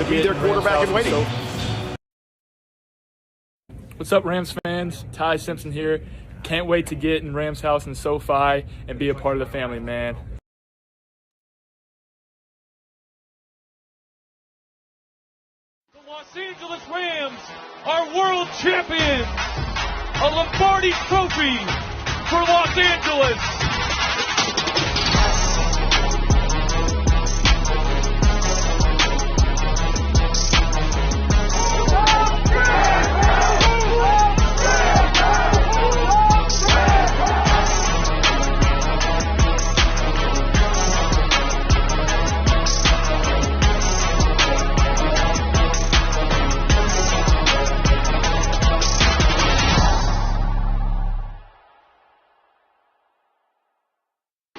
be their quarterback in waiting. What's up, Rams fans? Ty Simpson here. Can't wait to get in Rams house in SoFi and be a part of the family, man. The Los Angeles Rams are world champions. A Lombardi trophy for Los Angeles.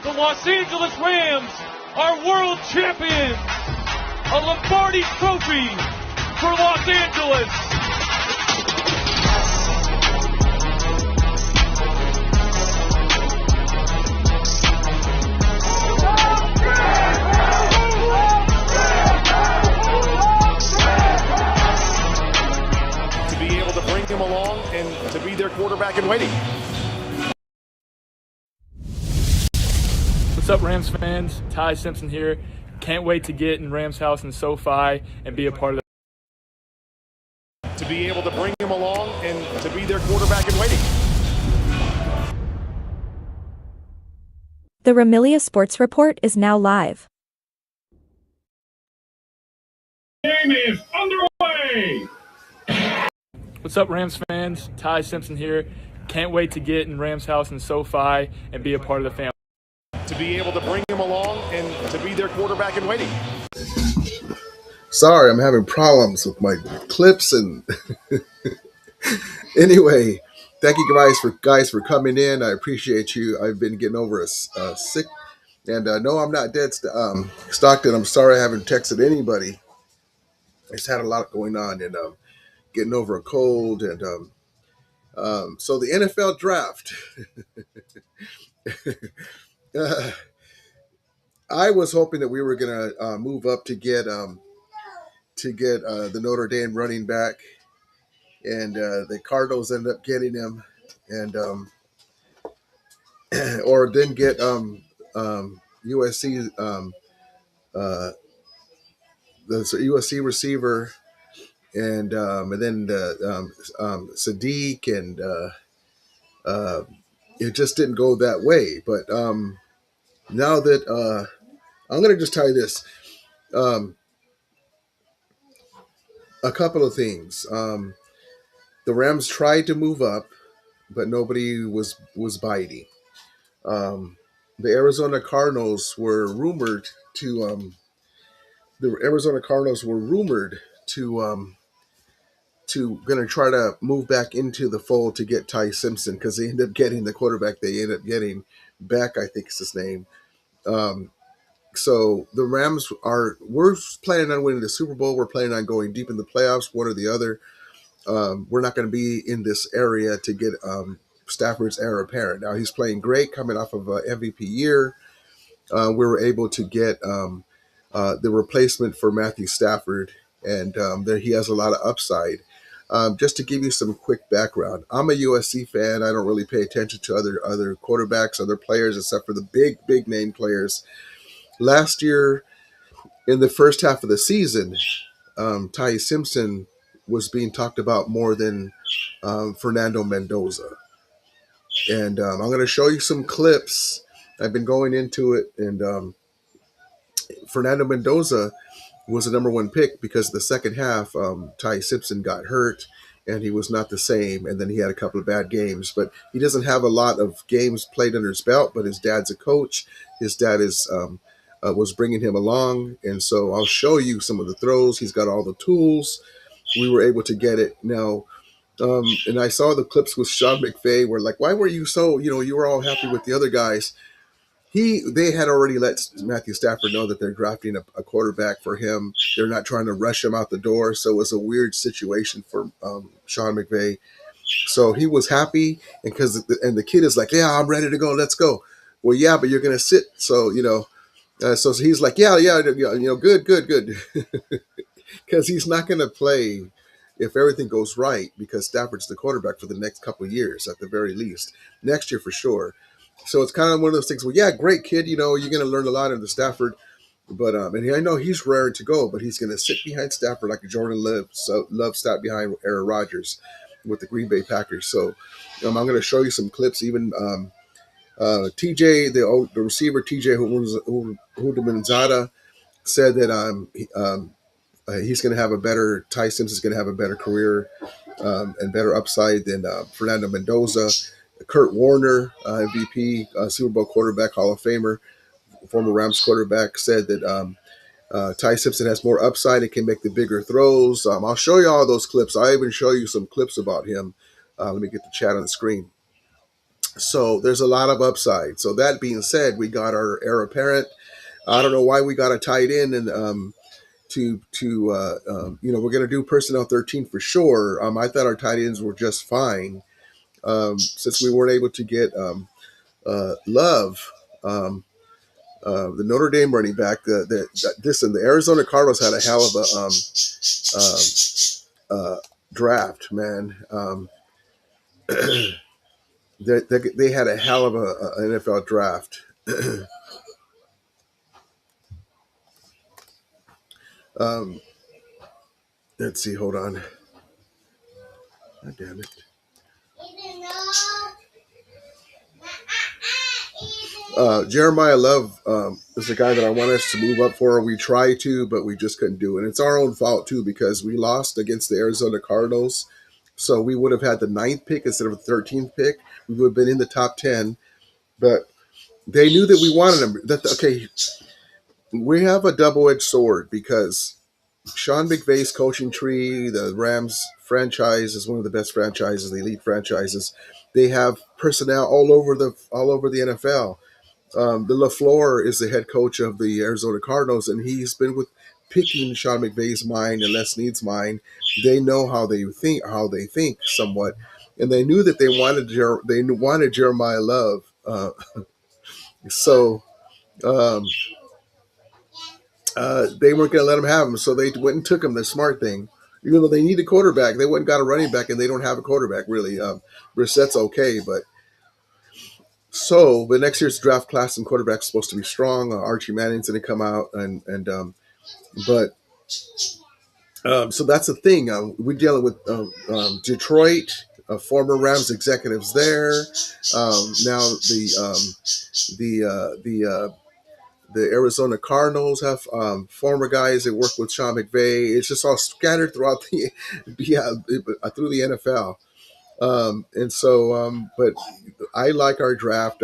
The Los Angeles Rams are world champions. A Lombardi trophy for Los Angeles. To be able to bring him along and to be their quarterback in waiting. What's up, Rams fans? Ty Simpson here. Can't wait to get in Rams house in SoFi and be a part of the To be able to bring him along and to be their quarterback in waiting. The Ramilia Sports Report is now live. Game is underway. What's up, Rams fans? Ty Simpson here. Can't wait to get in Rams house in SoFi and be a part of the family. To be able to bring him along and to be their quarterback in waiting. Sorry, I'm having problems with my clips and anyway, thank you guys for coming in. I appreciate you. I've been getting over a sick, and no, I'm not dead. Stockton, I'm sorry I haven't texted anybody. I just had a lot going on and getting over a cold, and so the NFL draft. I was hoping that we were going to move up to get the Notre Dame running back, and the Cardinals ended up getting him, and or then get USC the USC receiver, and then Sadiq, and it just didn't go that way. But now that I'm going to just tell you this. A couple of things. The Rams tried to move up, but nobody was biting. The Arizona Cardinals were rumored to going to try to move back into the fold to get Ty Simpson, because they ended up getting the quarterback they ended up getting back, I think is his name. So the Rams we're planning on winning the Super Bowl. We're planning on going deep in the playoffs, one or the other. We're not going to be in this area to get Stafford's heir apparent. Now, he's playing great, coming off of an MVP year. We were able to get the replacement for Matthew Stafford, and there he has a lot of upside. Just to give you some quick background, I'm a USC fan. I don't really pay attention to other quarterbacks, other players, except for the big name players. Last year, in the first half of the season, Ty Simpson was being talked about more than Fernando Mendoza. And I'm going to show you some clips. I've been going into it, and Fernando Mendoza was the number one pick because the second half, Ty Simpson got hurt, and he was not the same. And then he had a couple of bad games. But he doesn't have a lot of games played under his belt, but his dad's a coach. His dad was bringing him along, and so I'll show you some of the throws. He's got all the tools. We were able to get it. Now, and I saw the clips with Sean McVay where, like, why were you so, you were all happy with the other guys. They had already let Matthew Stafford know that they're drafting a quarterback for him. They're not trying to rush him out the door. So it was a weird situation for Sean McVay. So he was happy, and the kid is like, yeah, I'm ready to go. Let's go. Well, yeah, but you're going to sit. So, so he's like, yeah, good. because he's not going to play if everything goes right, because Stafford's the quarterback for the next couple of years at the very least. Next year for sure. So it's kind of one of those things. Well, yeah, great kid. You know, you're going to learn a lot under Stafford. But and I know he's raring to go, but he's going to sit behind Stafford like Jordan Love sat behind Aaron Rodgers with the Green Bay Packers. So I'm going to show you some clips. Even TJ, the receiver TJ Hudamanzada, said that he's going to have a better. Ty Simpson's going to have a better career and better upside than Fernando Mendoza. Kurt Warner, MVP, Super Bowl quarterback, Hall of Famer, former Rams quarterback, said that Ty Simpson has more upside and can make the bigger throws. I'll show you all those clips. I even show you some clips about him. Let me get the chat on the screen. So there's a lot of upside. So that being said, we got our heir apparent. I don't know why we got a tight end, and we're going to do personnel 13 for sure. I thought our tight ends were just fine since we weren't able to get Love. The Notre Dame running back, the Arizona Cardinals had a hell of a draft, man. They had a hell of a NFL draft. Let's see, hold on. God damn it. Jeremiah Love is a guy that I want us to move up for. We tried to, but we just couldn't do it. And it's our own fault, too, because we lost against the Arizona Cardinals. So we would have had the 9th pick instead of the 13th pick. We would have been in the top 10. But they knew that we wanted him. Okay, we have a double-edged sword because Sean McVay's coaching tree, the Rams franchise is one of the best franchises, the elite franchises. They have personnel all over the NFL. The LaFleur is the head coach of the Arizona Cardinals, and he's been picking Sean McVay's mind and Les Snead's mind. They know how they think somewhat, and they knew that they wanted Jeremiah Love. They weren't going to let him have him, so they went and took him. The smart thing, even though they need a quarterback, they went and got a running back, and they don't have a quarterback really. Brissett's okay, but. So the next year's draft class and quarterback is supposed to be strong. Archie Manning's going to come out, so that's the thing. We're dealing with Detroit, former Rams executives there. Now the Arizona Cardinals have former guys that work with Sean McVay. It's just all scattered throughout through the NFL. But I like our draft.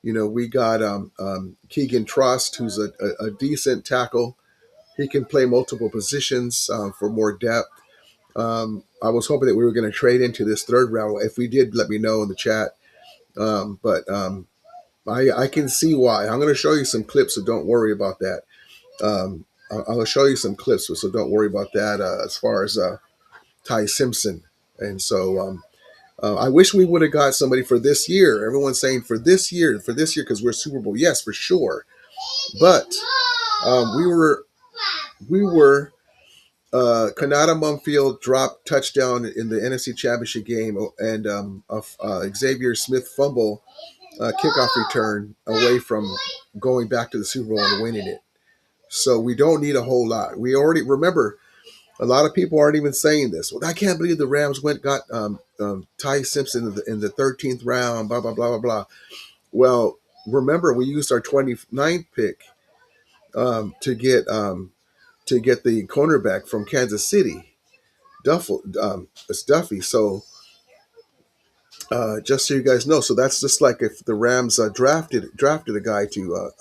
We got Keegan Trust, who's a decent tackle. He can play multiple positions for more depth. I was hoping that we were going to trade into this 3rd round. If we did, let me know in the chat. I can see why. I'm going to show you some clips, so don't worry about that. I'll show you some clips, so don't worry about that as far as Ty Simpson. And so I wish we would have got somebody for this year. Everyone's saying for this year, because we're Super Bowl. Yes, for sure. But we were Kanata Mumfield dropped touchdown in the NFC Championship game, and Xavier Smith fumble kickoff return away from going back to the Super Bowl and winning it. So we don't need a whole lot. We already remember. A lot of people aren't even saying this. Well, I can't believe the Rams got Ty Simpson in the 13th round, blah, blah, blah, blah, blah. Well, remember, we used our 29th pick to get the cornerback from Kansas City, it's Duffy. So just so you guys know, so that's just like if the Rams drafted a guy to,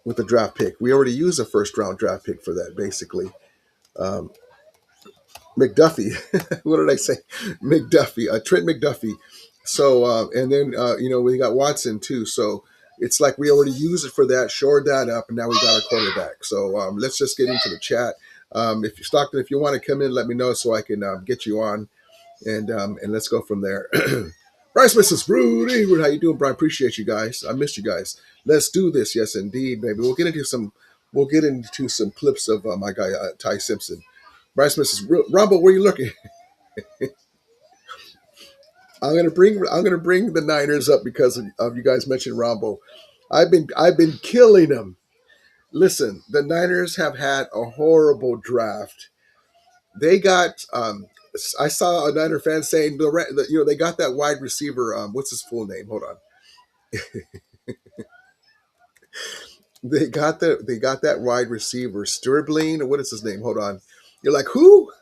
with the draft pick. We already used a 1st round draft pick for that, basically. McDuffie. What did I say? McDuffie. Trent McDuffie. So, and then, we got Watson too. So it's like we already used it for that, shored that up, and now we got our quarterback. So let's just get into the chat. If you want to come in, let me know so I can get you on, and let's go from there. Bryce, Mrs. Rudy, how you doing, Brian? Appreciate you guys. I missed you guys. Let's do this. Yes, indeed, baby. We'll get into some we'll get into some clips of my guy Ty Simpson. Bryce Smith says, "Rumble, where you looking?" I'm gonna bring the Niners up because of you guys mentioned Rumble. I've been killing them. Listen, the Niners have had a horrible draft. They got I saw a Niner fan saying they got that wide receiver. What's his full name? Hold on. They got that wide receiver Stribling, or what is his name? Hold on. You're like, who?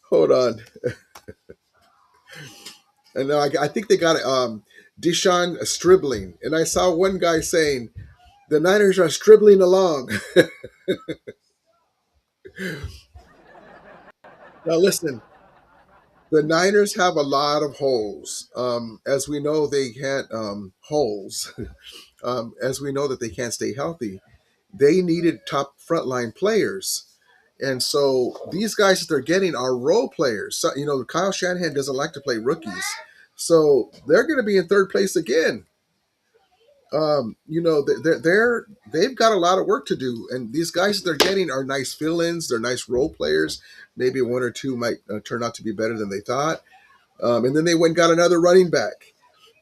Hold on. And I think they got Deshaun Stribling, and I saw one guy saying the Niners are stribbling along. Now listen, the Niners have a lot of holes. As we know, they had holes. As we know that they can't stay healthy. They needed top frontline players. And so these guys that they're getting are role players. So, Kyle Shanahan doesn't like to play rookies. So they're going to be in third place again. They've got a lot of work to do, and these guys that they're getting are nice fill-ins. They're nice role players. Maybe one or two might turn out to be better than they thought. And then they went and got another running back.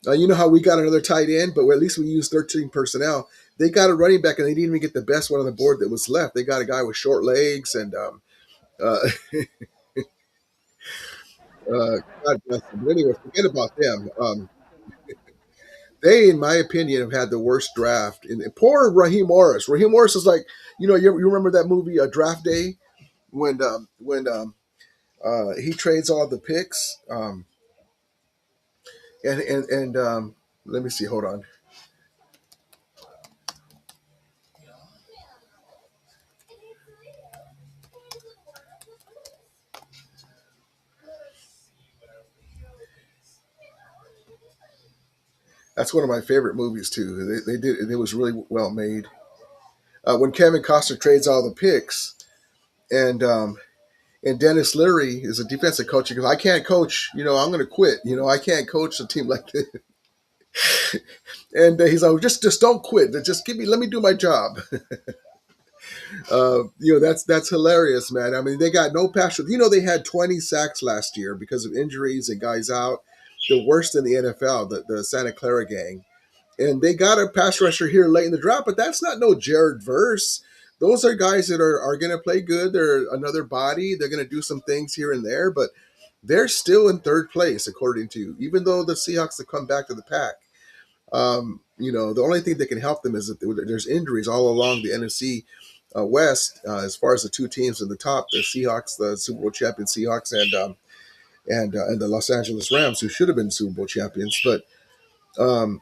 You know how we got another tight end, but at least we used 13 personnel. They got a running back, and they didn't even get the best one on the board that was left. They got a guy with short legs, and uh, God bless them. But anyway, forget about them. They, in my opinion, have had the worst draft. And poor Raheem Morris. Raheem Morris is like, you remember that movie, Draft Day, when he trades all the picks. And let me see. Hold on. That's one of my favorite movies too. They did. It was really well made. When Kevin Costner trades all the picks, and Dennis Leary is a defensive coach. He goes, "I can't coach. I'm going to quit. I can't coach a team like this." And he's like, "Just don't quit. Just let me do my job." That's hilarious, man. I mean, they got no pass. They had 20 sacks last year because of injuries and guys out. The worst in the NFL, the Santa Clara gang. And they got a pass rusher here late in the draft, but that's not no Jared Verse. Those are guys that are going to play good. They're another body. They're going to do some things here and there, but they're still in third place, according to, even though the Seahawks have come back to the pack. The only thing that can help them is that there's injuries all along the NFC West, as far as the two teams in the top, the Seahawks, the Super Bowl champion Seahawks, and the Los Angeles Rams, who should have been Super Bowl champions. But and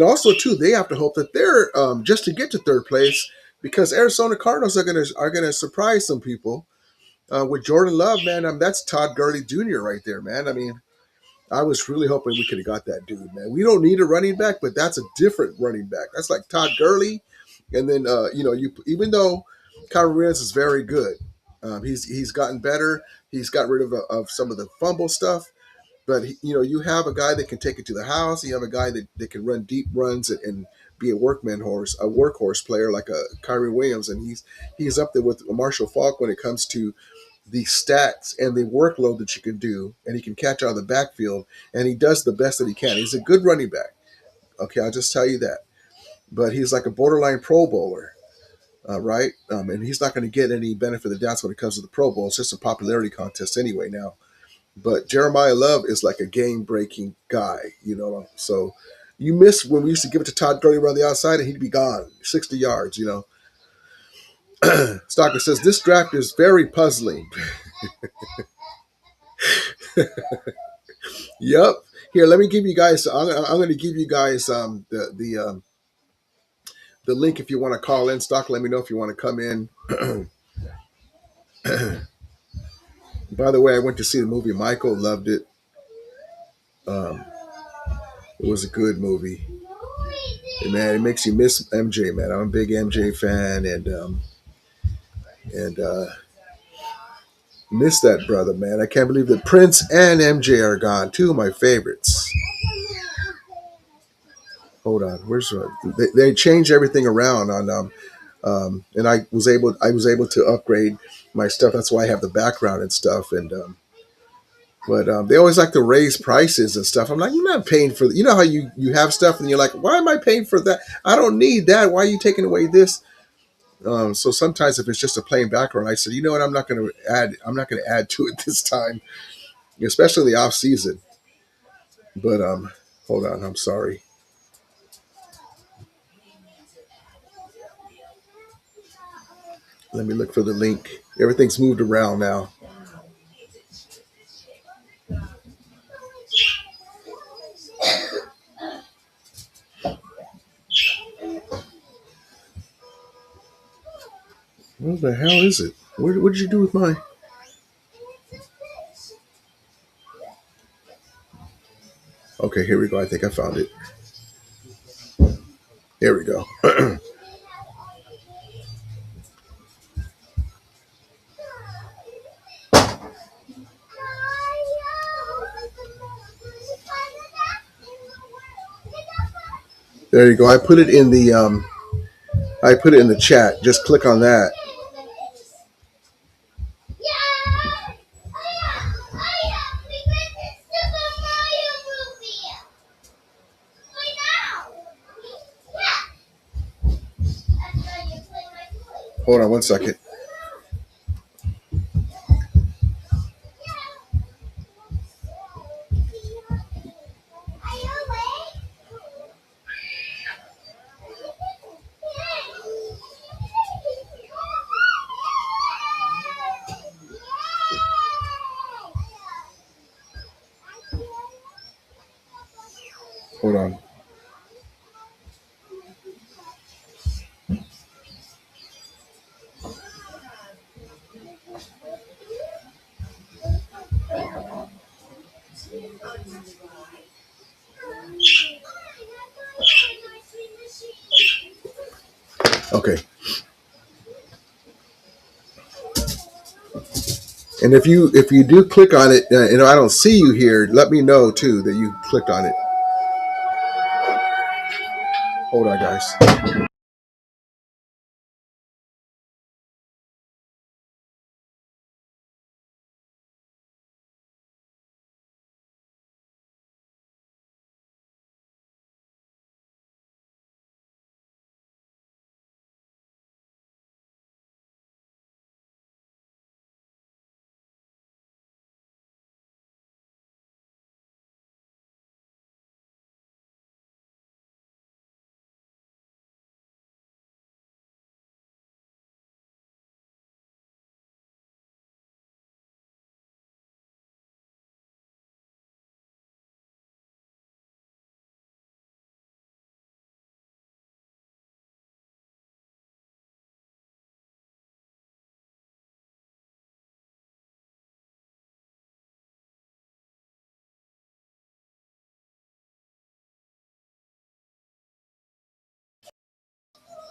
also too, they have to hope that they're just to get to third place, because Arizona Cardinals are gonna surprise some people with Jordan Love, man. That's Todd Gurley Jr. right there, man. I mean, I was really hoping we could have got that dude, man. We don't need a running back, but that's a different running back. That's like Todd Gurley, and then even though Kyron Williams is very good, he's gotten better. He's got rid of some of the fumble stuff. But you have a guy that can take it to the house. You have a guy that can run deep runs and be a workhorse player like a Kyrie Williams, and he's up there with Marshall Faulk when it comes to the stats and the workload that you can do, and he can catch out of the backfield, and he does the best that he can. He's a good running back. Okay, I'll just tell you that. But he's like a borderline Pro Bowler, right? And he's not going to get any benefit of the doubt when it comes to the Pro Bowl. It's just a popularity contest anyway now. But Jeremiah Love is like a game-breaking guy, So you miss when we used to give it to Todd Gurley around the outside, and he'd be gone, 60 yards, Stocker says, this draft is very puzzling. Yep. Here, let me give you guys, I'm going to give you guys the link if you want to call in. Stock, let me know if you want to come in. By the way, I went to see the movie Michael, loved it. It was a good movie. And man, it makes you miss MJ, man. I'm a big MJ fan, and miss that brother, man. I can't believe that Prince and MJ are gone. Two of my favorites. Hold on. Where's they changed everything around on and I was able to upgrade my stuff. That's why I have the background and stuff. And but they always like to raise prices and stuff. I'm like, you're not paying for. You know how you have stuff and you're like, why am I paying for that? I don't need that. Why are you taking away this? So sometimes if it's just a plain background, I said, you know what, I'm not going to add. I'm not going to add to it this time, especially the off season. But hold on. I'm sorry. Let me look for the link. Everything's moved around now. What the hell is it? What did you do with mine? Okay, here we go. I think I found it. Here we go. There you go. I put it in the chat. Just click on that. Hold on one second. Hold on. Okay. And if you do click on it, I don't see you here, let me know too that you clicked on it. Hold on, guys.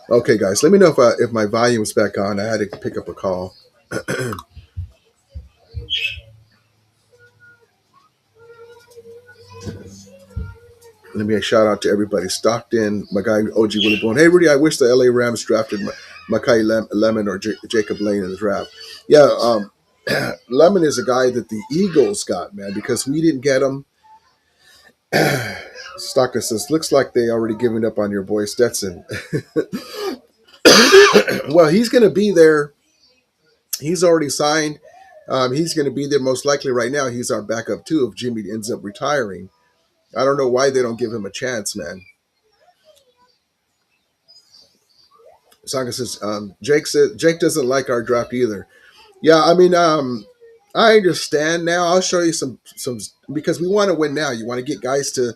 Okay, guys, let me know if my volume is back on. I had to pick up a call. Let me shout out to everybody. Stockton, my guy OG Willie Bone. Hey, Rudy, I wish the LA Rams drafted Makai Lemon or Jacob Lane in the draft. Yeah, Lemon is a guy that the Eagles got, man, because we didn't get him. Stockton says, looks like they already given up on your boy Stetson. Well, he's going to be there. He's already signed. He's going to be there most likely right now. He's our backup, too, if Jimmy ends up retiring. I don't know why they don't give him a chance, man. Sanga says, Jake doesn't like our draft either. Yeah, I mean, I understand now. I'll show you some because we want to win now. You want to get guys to.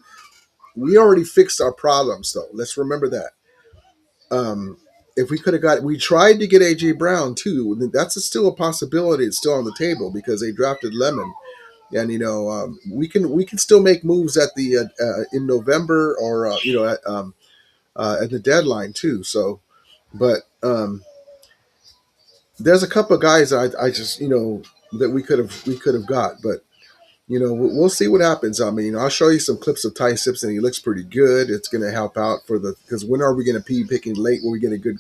We already fixed our problems, though. Let's remember that. If we could have we tried to get AJ Brown too. That's still a possibility. It's still on the table because they drafted Lemon, and we can still make moves at the in November or at the deadline too. So, but there's a couple of guys I just that we could have got, but We'll see what happens. I mean, I'll show you some clips of Ty Simpson. He looks pretty good. It's going to help out because when are we going to be picking late? When we get a good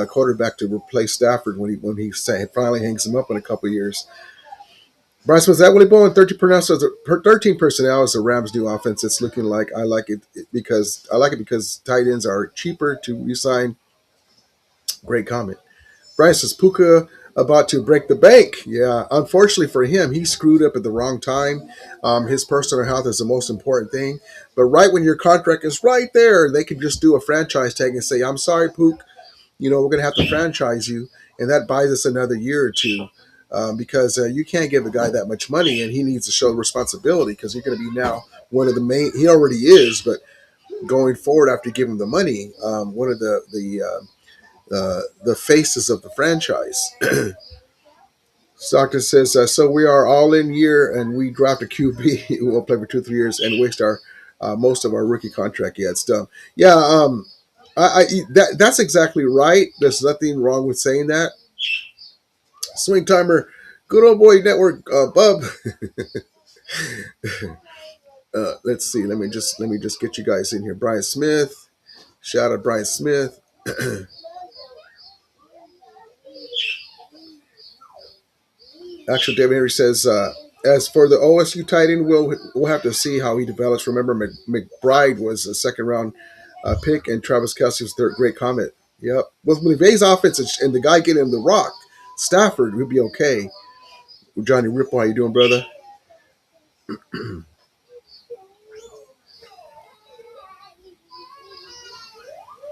quarterback to replace Stafford when he finally hangs him up in a couple of years. Bryce, was that Willie Bowen 13 personnel as the Rams' new offense? It's looking like I like it because tight ends are cheaper to resign. Great comment. Bryce, is Puka about to break the bank? Yeah, unfortunately for him, he screwed up at the wrong time. His personal health is the most important thing. But right when your contract is right there, they can just do a franchise tag and say, I'm sorry, Pook, we're going to have to franchise you. And that buys us another year or two because you can't give a guy that much money, and he needs to show responsibility because you're going to be now one of the main – he already is, but going forward after you give him the money, one of the faces of the franchise. Stockton says, so we are all in year and we dropped a QB who will play for 2-3 years and waste our most of our rookie contract. Yeah, it's dumb. Yeah, that's exactly right. There's nothing wrong with saying that. Swing timer, good old boy network, Bub. Let's see. Let me just get you guys in here. Brian Smith, shout out Brian Smith. Actually, David Henry says, as for the OSU tight end, we'll have to see how he develops. Remember, McBride was a second-round pick, and Travis Kelce was third. Great comment. Yep. With McVay's offense and the guy getting him the rock, Stafford would be okay. Johnny Ripple, how you doing, brother?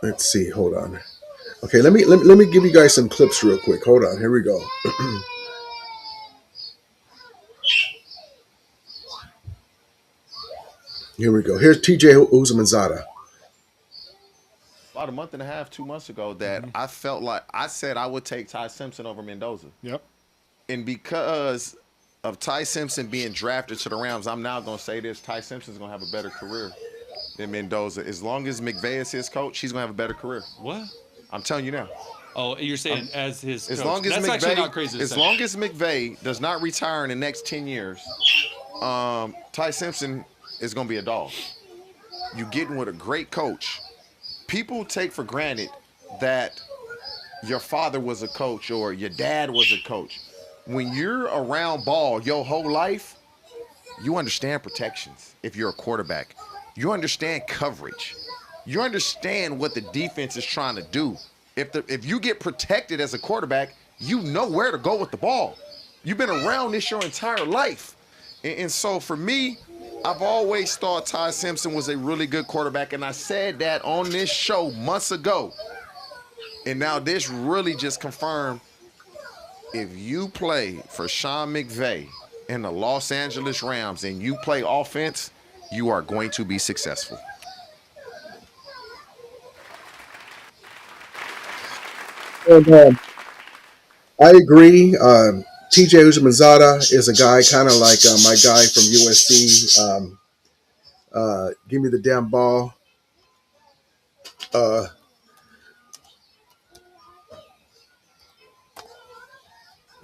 Let's see. Hold on. Okay, let me give you guys some clips real quick. Hold on. Here we go. Here we go. Here's TJ Uzamanzada. About a month and a half, 2 months ago, that I felt like I said I would take Ty Simpson over Mendoza. Yep. And because of Ty Simpson being drafted to the Rams, I'm now going to say this. Ty Simpson's going to have a better career than Mendoza. As long as McVay is his coach, he's going to have a better career. What? I'm telling you now. Oh, you're saying as his coach. As long as That's McVay, actually not crazy to as say. long as McVay does not retire in the next 10 years, Ty Simpson is going to be a dog. You getting with a great coach. People take for granted that your father was a coach or your dad was a coach. When you're around ball your whole life, you understand protections if you're a quarterback. You understand coverage. You understand what the defense is trying to do. If you get protected as a quarterback, you know where to go with the ball. You've been around this your entire life. And so for me, I've always thought Ty Simpson was a really good quarterback, and I said that on this show months ago. And now this really just confirmed, if you play for Sean McVay and the Los Angeles Rams and you play offense, you are going to be successful. And, I agree. TJ Uzamanzada is a guy kind of like my guy from USC. Give me the damn ball.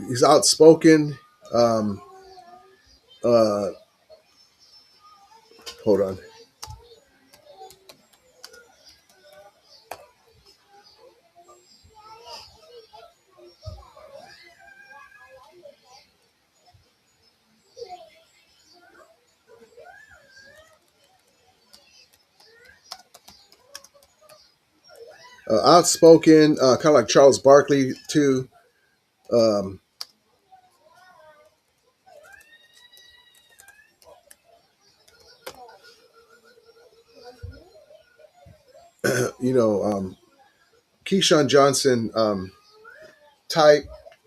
He's outspoken. Hold on. Outspoken, kind of like Charles Barkley too. Keyshawn Johnson type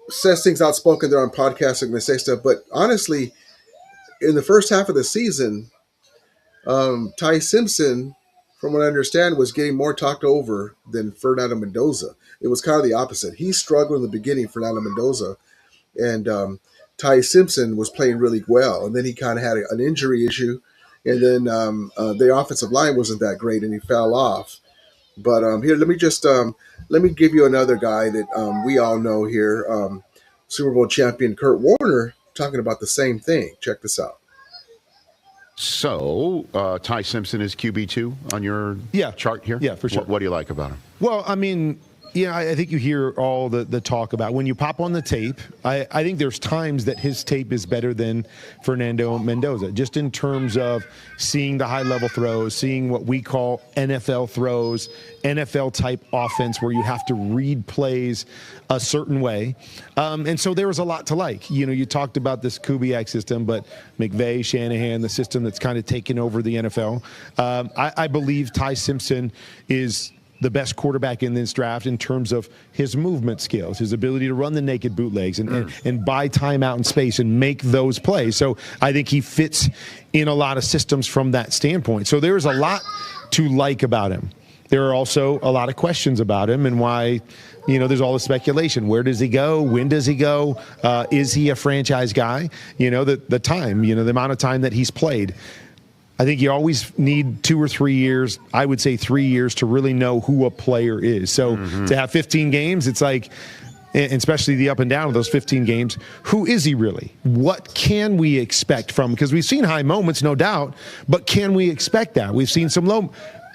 says things outspoken. They're on podcasts. They're going to say stuff, but honestly, in the first half of the season, Ty Simpson, from what I understand, was getting more talked over than Fernando Mendoza. It was kind of the opposite. He struggled in the beginning, Fernando Mendoza, and Ty Simpson was playing really well. And then he kind of had an injury issue, and then the offensive line wasn't that great, and he fell off. But here, let me give you another guy that we all know here, Super Bowl champion Kurt Warner talking about the same thing. Check this out. So, Ty Simpson is QB2 on your chart here? Yeah, for sure. What do you like about him? Well, I mean, yeah, I think you hear all the talk about when you pop on the tape. I think there's times that his tape is better than Fernando Mendoza, just in terms of seeing the high-level throws, seeing what we call NFL throws, NFL-type offense where you have to read plays a certain way. And so there was a lot to like. You know, you talked about this Kubiak system, but McVay, Shanahan, the system that's kind of taken over the NFL. I believe Ty Simpson is the best quarterback in this draft in terms of his movement skills, his ability to run the naked bootlegs and buy time out in space and make those plays. So I think he fits in a lot of systems from that standpoint. So there's a lot to like about him. There are also a lot of questions about him and why, you know, there's all the speculation. Where does he go? When does he go? Is he a franchise guy? You know, the time, you know, the amount of time that he's played. I think you always need 2 or 3 years, I would say 3 years, to really know who a player is. So to have 15 games, it's like, and especially the up and down of those 15 games, who is he really? What can we expect from him? Because we've seen high moments, no doubt, but can we expect that? We've seen some low.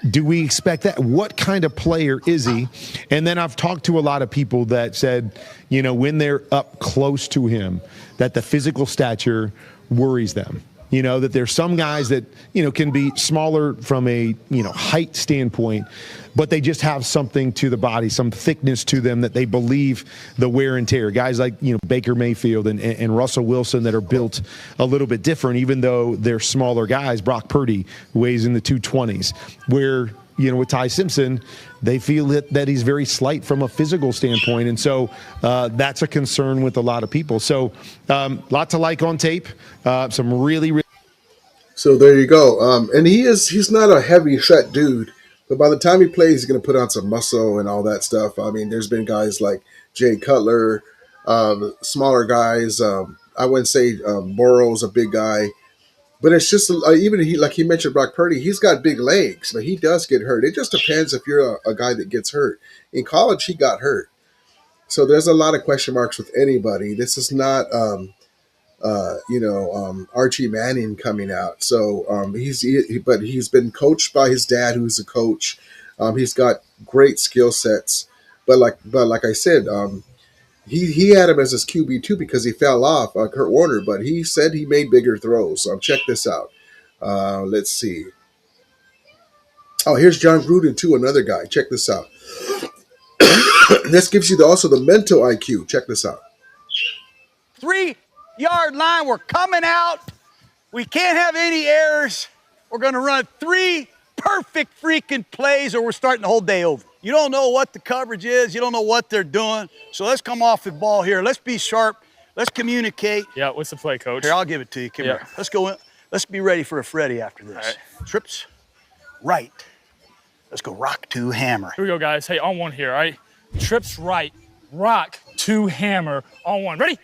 Do we expect that? What kind of player is he? And then I've talked to a lot of people that said, you know, when they're up close to him, that the physical stature worries them. You know, that there's some guys that, you know, can be smaller from a, you know, height standpoint, but they just have something to the body, some thickness to them that they believe the wear and tear. Guys like, you know, Baker Mayfield and Russell Wilson that are built a little bit different, even though they're smaller guys. Brock Purdy weighs in the 220s, where, you know, with Ty Simpson, they feel that he's very slight from a physical standpoint. And so that's a concern with a lot of people. So lot to like on tape. Some really. So there you go. And he's not a heavy set dude, but by the time he plays, he's going to put on some muscle and all that stuff. I mean, there's been guys like Jay Cutler, smaller guys. I wouldn't say Burrow's a big guy, but it's just even like he mentioned Brock Purdy, he's got big legs, but he does get hurt. It just depends if you're a guy that gets hurt. In college, he got hurt. So there's a lot of question marks with anybody. This is not Archie Manning coming out. So but he's been coached by his dad, who's a coach. He's got great skill sets. But like I said, he had him as his QB2 because he fell off, Kurt Warner. But he said he made bigger throws. Check this out. Let's see. Oh, here's John Gruden too, another guy. Check this out. This gives you also the mental IQ. Check this out. 3-yard line, we're coming out. We can't have any errors. We're going to run 3 perfect freaking plays or we're starting the whole day over. You don't know what the coverage is. You don't know what they're doing. So let's come off the ball here. Let's be sharp. Let's communicate. Yeah, what's the play, Coach? Here, I'll give it to you. Come here. Let's go in. Let's be ready for a Freddy after this. Right. Trips right. Let's go rock 2 hammer. Here we go, guys. Hey, on one here, all right? Trips right, rock 2 hammer on one. Ready?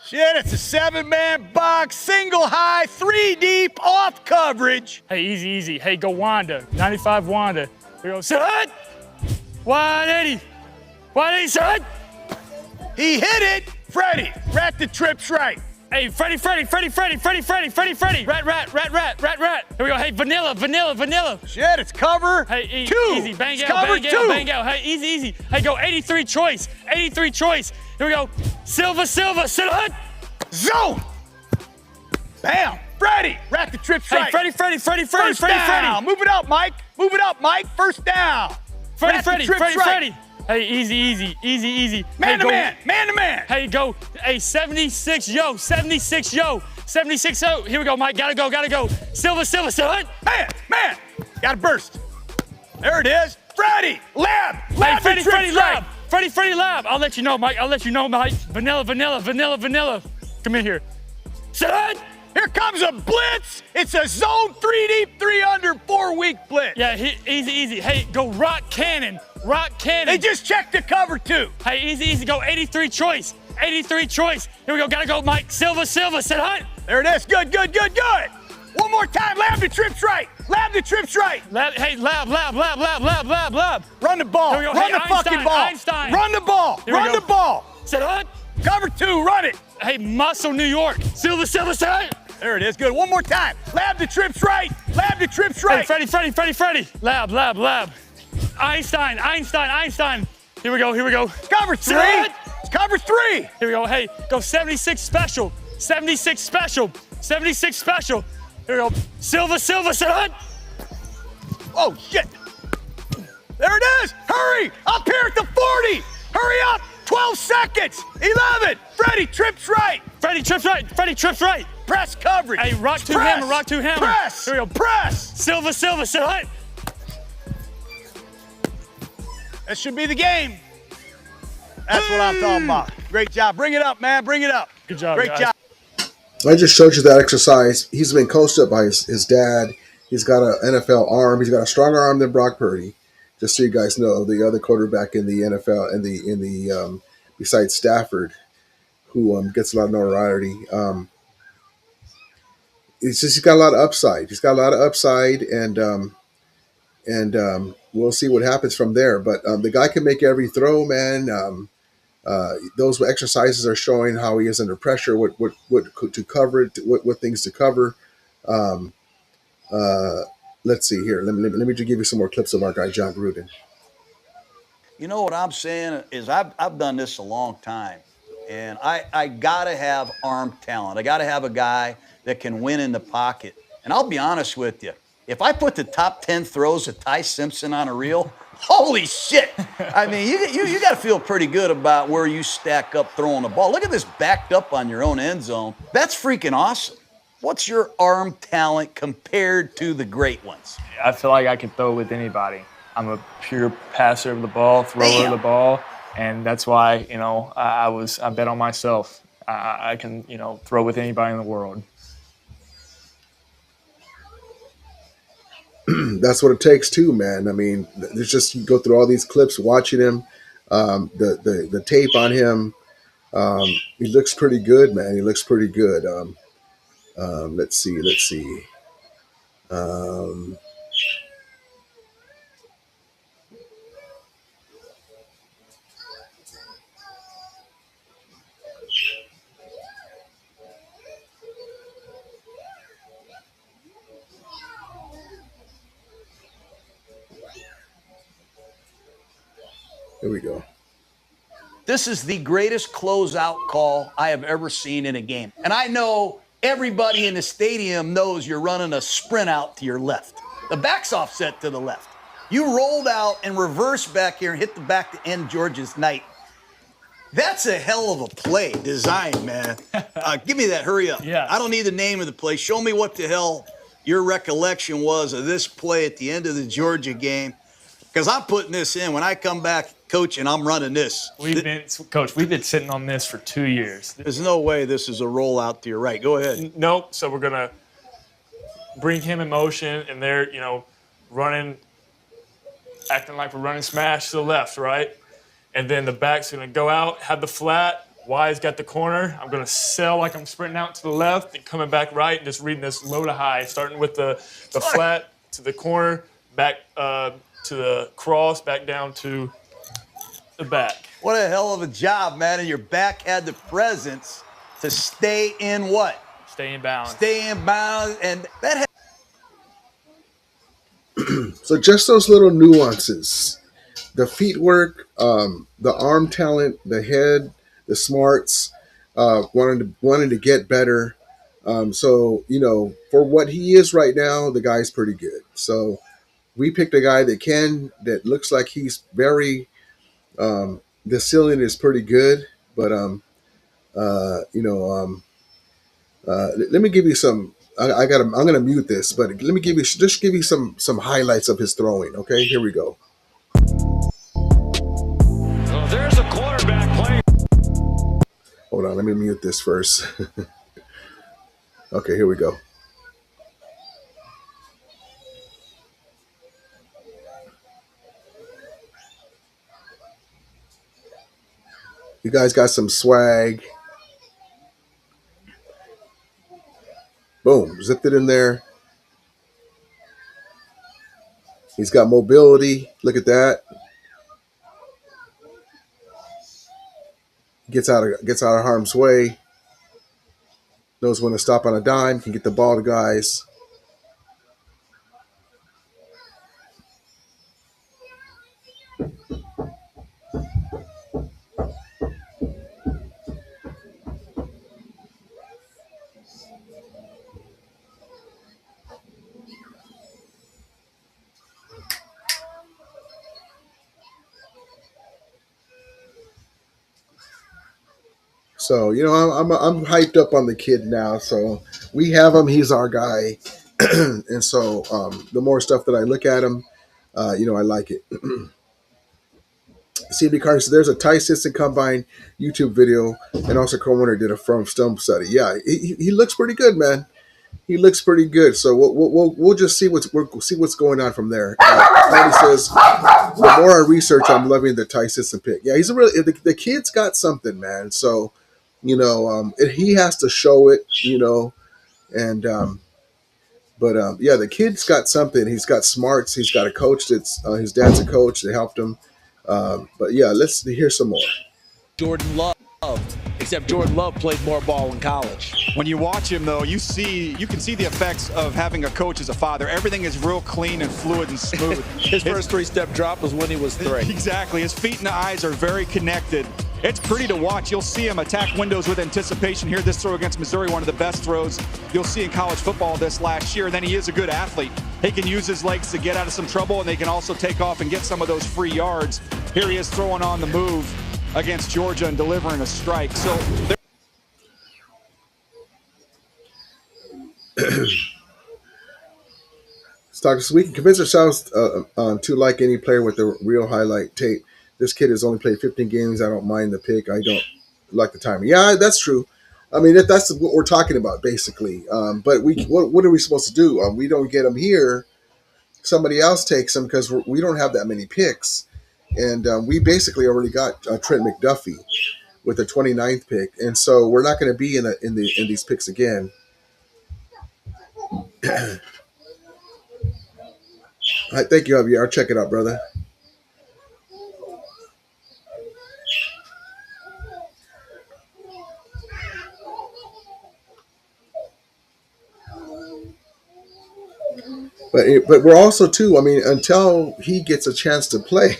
Shit, it's a 7-man box, single high, 3 deep, off coverage. Hey, easy, easy. Hey, go Wanda, 95 Wanda. Here we go, set. 180. 180, set. He hit it. Freddy, rat the trips right. Hey, Freddy. Rat. Here we go. Hey, vanilla. Shit, it's cover. Hey, 2. Easy. Bang it's out. cover 2. Bang out. Hey, easy. Hey, go 83 choice. Here we go. Silva. Sit up. Zone. Bam. Freddy, rat the trips right. Hey, Freddy. First down. Move it up, Mike. First down. Freddy. Hey, easy. Man to man. Hey, go. Hey, 76 yo. Here we go, Mike. Gotta go. Silva. Man. Gotta burst. There it is. Freddy, lab. Hey, Freddy, right. lab. Freddy, lab. I'll let you know, Mike. Vanilla. Come in here. Set. Here comes a blitz. It's a zone 3 deep, 3 under, 4 weak blitz. Yeah, easy. Hey, go rock cannon. They just checked the cover 2. Hey, easy. Go 83 choice. Here we go. Gotta go, Mike. Silva. Set hut. There it is. Good. One more time. Lab the trips right. Hey, lab. Run the ball. Here we go. Run Hey, the fucking ball. Einstein. Run the ball. Here we Run go. the ball. Set hut. Cover 2, run it. Hey, Muscle, New York. Silver, set. There it is. Good. One more time. Lab to trips right. Lab to trips right. Hey, Freddie. Lab. Einstein. Here we go. Cover 3. It's cover 3. Here we go. Hey, go 76 special. 76 special. Here we go. Silver, set. Oh, shit. There it is. Hurry. Up here at the 40. Hurry up. 12 seconds. 11. Freddie trips right. Freddie trips right. Press coverage. Hey, rock two hammer. Press. Here we go. Press. Silver, set. That should be the game. That's what I'm talking about. Great job. Bring it up, man. Bring it up. Good job, Great guys. job. I just showed you that exercise. He's been coached up by his dad. He's got an NFL arm. He's got a stronger arm than Brock Purdy. Just so you guys know, the other quarterback in the NFL and besides Stafford, who gets a lot of notoriety. It's just he's got a lot of upside. And we'll see what happens from there. But the guy can make every throw, man. Those exercises are showing how he is under pressure, what to cover, what things to cover. Let's see here. Let me just give you some more clips of our guy John Gruden. You know what I'm saying is I've done this a long time, and I gotta have arm talent. I gotta have a guy that can win in the pocket. And I'll be honest with you, if I put the top 10 throws of Ty Simpson on a reel, holy shit! I mean, you got to feel pretty good about where you stack up throwing the ball. Look at this backed up on your own end zone. That's freaking awesome. What's your arm talent compared to the great ones? I feel like I can throw with anybody. I'm a pure passer of the ball, thrower of the ball, and that's why I bet on myself. I can throw with anybody in the world. That's what it takes too, man. I mean, there's just you go through all these clips, watching him, the tape on him. He looks pretty good, man. He looks pretty good. Let's see. Here we go. This is the greatest closeout call I have ever seen in a game. And I know everybody in the stadium knows you're running a sprint out to your left. The back's offset to the left. You rolled out and reversed back here and hit the back to end George's night. That's a hell of a play design, man. Give me that. Hurry up. Yeah. I don't need the name of the play. Show me what the hell your recollection was of this play at the end of the Georgia game. Because I'm putting this in. When I come back coaching, I'm running this. Coach, we've been sitting on this for 2 years. There's no way this is a rollout to your right. Go ahead. Nope. So we're going to bring him in motion, and they're, running, acting like we're running smash to the left, right? And then the back's going to go out, have the flat. Y's got the corner. I'm going to sell like I'm sprinting out to the left and coming back right and just reading this low to high, starting with the flat to the corner, back to the cross, back down to the back. What a hell of a job, man. And your back had the presence to stay in what? Stay in bounds. Stay in bounds. And that So just those little nuances, the feet work, the arm talent, the head, the smarts, wanting to get better. So, for what he is right now, the guy's pretty good. So we picked a guy that looks like he's very, the ceiling is pretty good, but, let me give you some, I'm going to mute this, but let me give you some highlights of his throwing. Okay, here we go. Well, there's a quarterback playing. Hold on, let me mute this first. Okay, here we go. You guys got some swag. Boom, zipped it in there. He's got mobility. Look at that. gets out of harm's way, knows when to stop on a dime, can get the ball to guys. So, you know, I'm hyped up on the kid now. So we have him. He's our guy. And so the more stuff that I look at him, you know, I like it. CB Carter, so there's a Ty Simpson Combine YouTube video, and also Coleman did a from stump study. Yeah, he looks pretty good, man. He looks pretty good. So we'll just see what's going on from there. Tony says, the more I research, I'm loving the Ty Simpson pick. Yeah, he's a really the kid's got something, man. So, you know, he has to show it, you know, and yeah, the kid's got something. He's got smarts. He's got a coach that's his dad's a coach that helped him. But yeah, let's hear some more. Jordan Love, except Jordan Love played more ball in college. When you watch him, though, you can see the effects of having a coach as a father. Everything is real clean and fluid and smooth. His first three-step drop was when he was 3. Exactly. His feet and eyes are very connected. It's pretty to watch. You'll see him attack windows with anticipation here. This throw against Missouri, one of the best throws you'll see in college football this last year. And then he is a good athlete. He can use his legs to get out of some trouble, and they can also take off and get some of those free yards. Here he is throwing on the move against Georgia and delivering a strike. So So we can convince ourselves to like any player with the real highlight tape. This kid has only played 15 games. I don't mind the pick. I don't like the timing. Yeah, that's true. I mean, that's what we're talking about, basically. But what are we supposed to do? We don't get him here. Somebody else takes him because we don't have that many picks. And we basically already got Trent McDuffie with the 29th pick. And so we're not going to be in these picks again. All right, thank you, Javier. I'll check it out, brother. But we're also, too, I mean, until he gets a chance to play,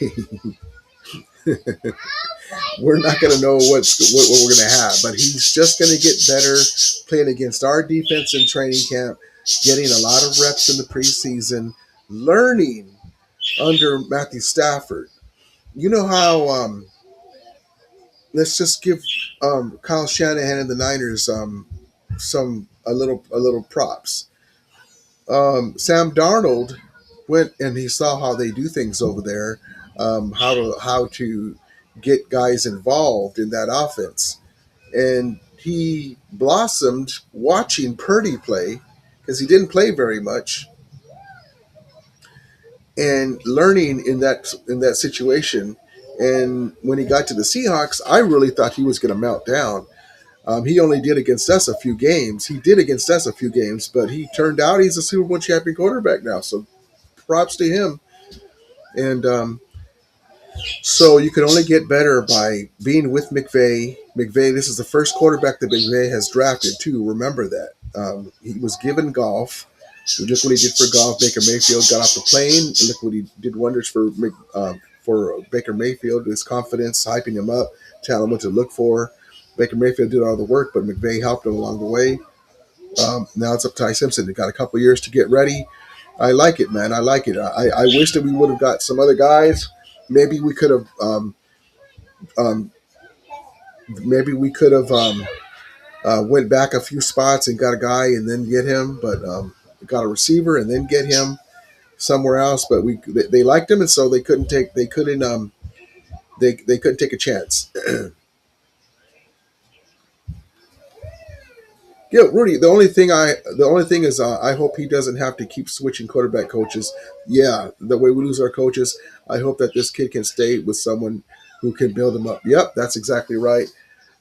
we're not going to know what we're going to have. But he's just going to get better playing against our defense in training camp, getting a lot of reps in the preseason, learning under Matthew Stafford. You know how let's just give Kyle Shanahan and the Niners a little props. Sam Darnold went and he saw how they do things over there, how to get guys involved in that offense, and he blossomed watching Purdy play because he didn't play very much, and learning in that situation. And when he got to the Seahawks, I really thought he was going to melt down. He only did against us a few games. But he turned out he's a Super Bowl champion quarterback now. So props to him. And so you can only get better by being with McVay. This is the first quarterback that McVay has drafted, too. Remember that. He was given golf. So just what he did for golf, Baker Mayfield got off the plane. And look what he did wonders for Baker Mayfield, his confidence, hyping him up, telling him what to look for. Baker Mayfield did all the work, but McVay helped him along the way. Now it's up to Ty Simpson. They got a couple years to get ready. I like it, man. I like it. I wish that we would have got some other guys. Maybe we could have. Went back a few spots and got a guy and then get him, but got a receiver and then get him somewhere else. But they liked him, and so they couldn't take a chance. Yeah, Rudy. The only thing is, I hope he doesn't have to keep switching quarterback coaches. Yeah, the way we lose our coaches, I hope that this kid can stay with someone who can build him up. Yep, that's exactly right.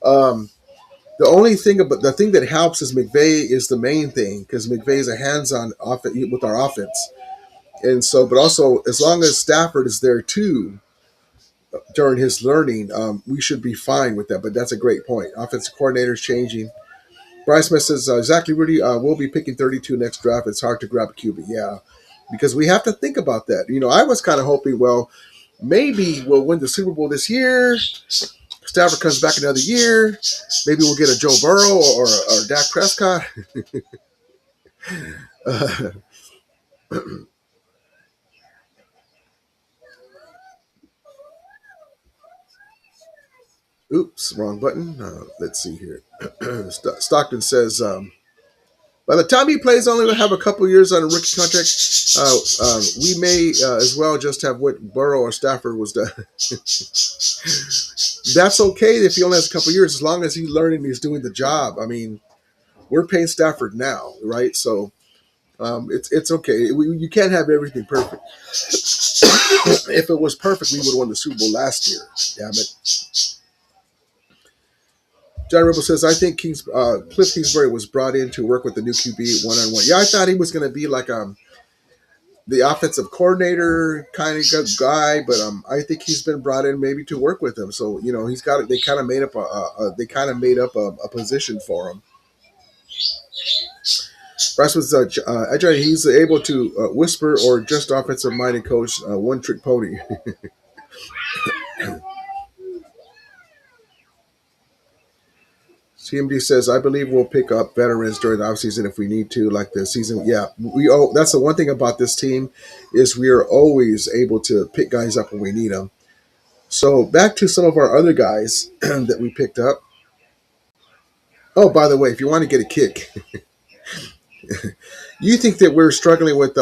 The thing that helps is McVay is the main thing because McVay is a hands-on with our offense, and so. But also, as long as Stafford is there too, during his learning, we should be fine with that. But that's a great point. Offensive coordinators changing. Bryce Smith says, exactly, Rudy, we'll be picking 32 next draft. It's hard to grab a QB. Yeah, because we have to think about that. I was kind of hoping, well, maybe we'll win the Super Bowl this year. Stafford comes back another year. Maybe we'll get a Joe Burrow or Dak Prescott. Oops, wrong button. Let's see here. Stockton says, by the time he plays, only will have a couple years on a rookie contract. We may as well just have what Burrow or Stafford was done. That's okay if he only has a couple years, as long as he's learning, he's doing the job. I mean, we're paying Stafford now, right? So it's okay. You can't have everything perfect. If it was perfect, we would have won the Super Bowl last year. Damn it. John Ribble says, I think Cliff Kingsbury was brought in to work with the new QB one-on-one. Yeah, I thought he was going to be like the offensive coordinator kind of guy, but I think he's been brought in maybe to work with him. So he's got it. They kind of made up a position for him. Bryce was he's able to whisper or just offensive-minded coach, one-trick pony. CMD says, I believe we'll pick up veterans during the offseason if we need to, like the season. Yeah, that's the one thing about this team is we are always able to pick guys up when we need them. So back to some of our other guys that we picked up. Oh, by the way, if you want to get a kick, you think that we're struggling with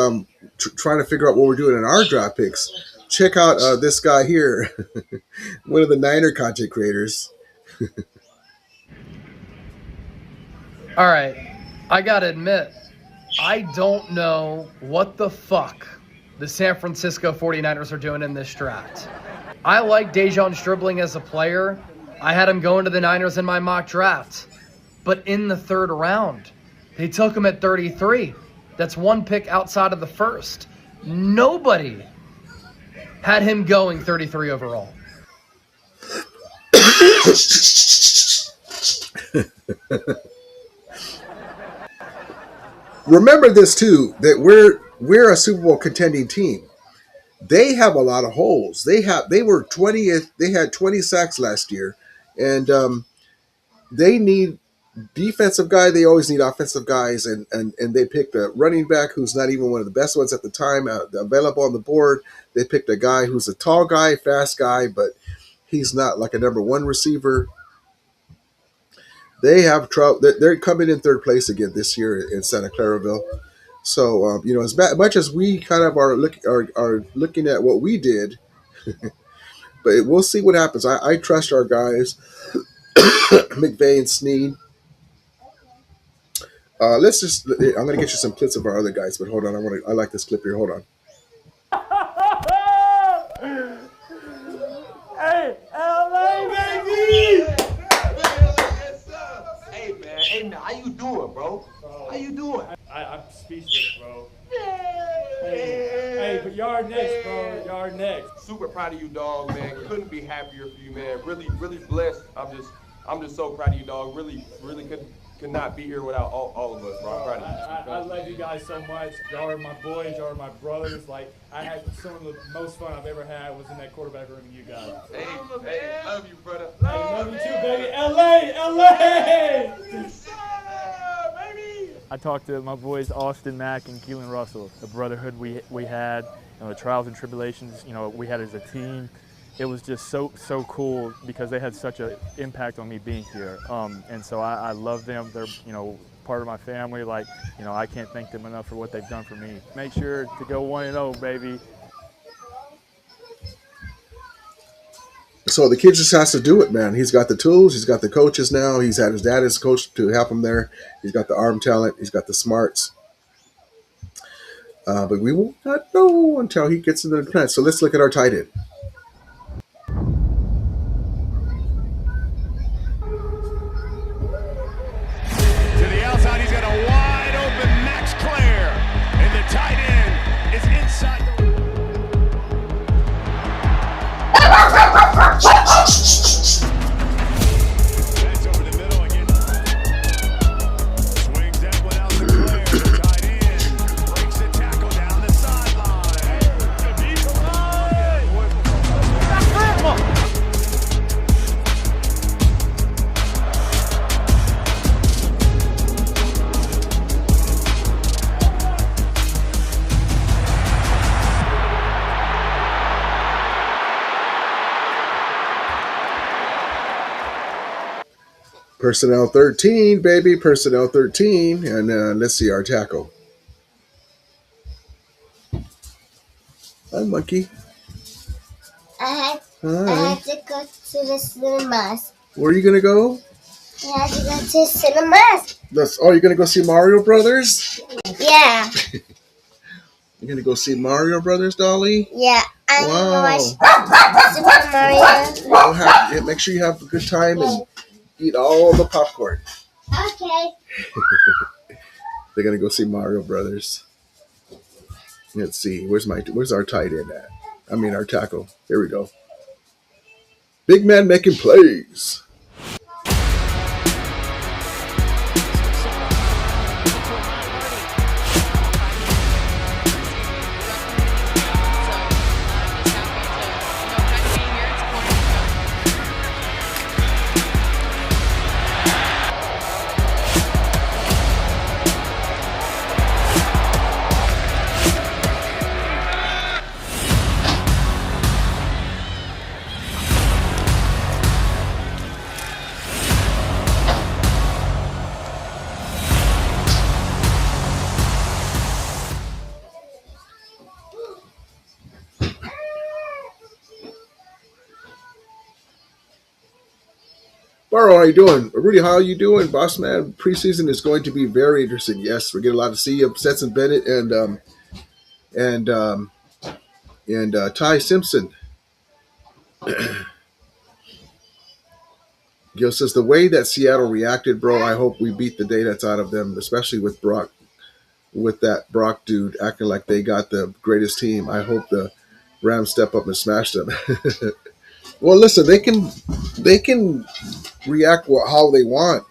trying to figure out what we're doing in our draft picks, check out this guy here, one of the Niner content creators. All right, I got to admit, I don't know what the fuck the San Francisco 49ers are doing in this draft. I like Dejon Stribling as a player. I had him going to the Niners in my mock draft. But in the third round, they took him at 33. That's one pick outside of the first. Nobody had him going 33 overall. Remember this too, that we're a Super Bowl contending team. They have a lot of holes. They were 20th. They had 20 sacks last year, and they need defensive guy. They always need offensive guys, and they picked a running back who's not even one of the best ones at the time available on the board. They picked a guy who's a tall guy, fast guy, but he's not like a number one receiver. They have trouble. They're coming in third place again this year in Santa Claraville. So as much as we kind of are looking at what we did, but we'll see what happens. I trust our guys, McVay and Snead. I'm going to get you some clips of our other guys, but hold on. I like this clip here. Hold on. Hey, LA, baby! Hey man, how you doing, bro? How you doing? I'm speechless, bro. Hey, but y'all next, bro. Y'all next. Super proud of you, dog, man. Couldn't be happier for you, man. Really, really blessed. I'm just so proud of you, dog. Really could not be here without all of us, bro. I'm proud of you. I love you guys so much. Y'all are my boys. Y'all are my brothers. Like, I had some of the most fun I've ever had was in that quarterback room with you guys. Hey, love you, brother. Love you too, baby. LA! I talked to my boys Austin Mack and Keelan Russell, the brotherhood we had, the trials and tribulations, we had as a team. It was just so cool because they had such an impact on me being here. And so I love them. They're, part of my family. Like, I can't thank them enough for what they've done for me. Make sure to go 1-0, baby. So the kid just has to do it, man. He's got the tools. He's got the coaches now. He's had his dad as coach to help him there. He's got the arm talent. He's got the smarts. But we will not know until he gets into the plan. So let's look at our tight end. To the outside, he's got a wide open Max Clare. And the tight end is inside the Personnel 13, baby. Personnel 13. And let's see our tackle. Hi, monkey. I had to go to the cinemas. Where are you going to go? I had to go to cinemas. You're going to go see Mario Brothers? Yeah. You're going to go see Mario Brothers, Dolly? Yeah. I'm wow. going to watch Super Mario. Well, make sure you have a good time and eat all the popcorn. Okay. They're going to go see Mario Brothers. Let's see. Where's our tight end at? I mean, our tackle. Here we go. Big man making plays. Barrow, how you doing? Rudy, how are you doing? Boss man, preseason is going to be very interesting. Yes, we're getting a lot to see of Stetson Bennett and Ty Simpson. Gil says, the way that Seattle reacted, bro, I hope we beat the day that's out of them, especially with that Brock dude acting like they got the greatest team. I hope the Rams step up and smash them. Well, listen, they can react how they want.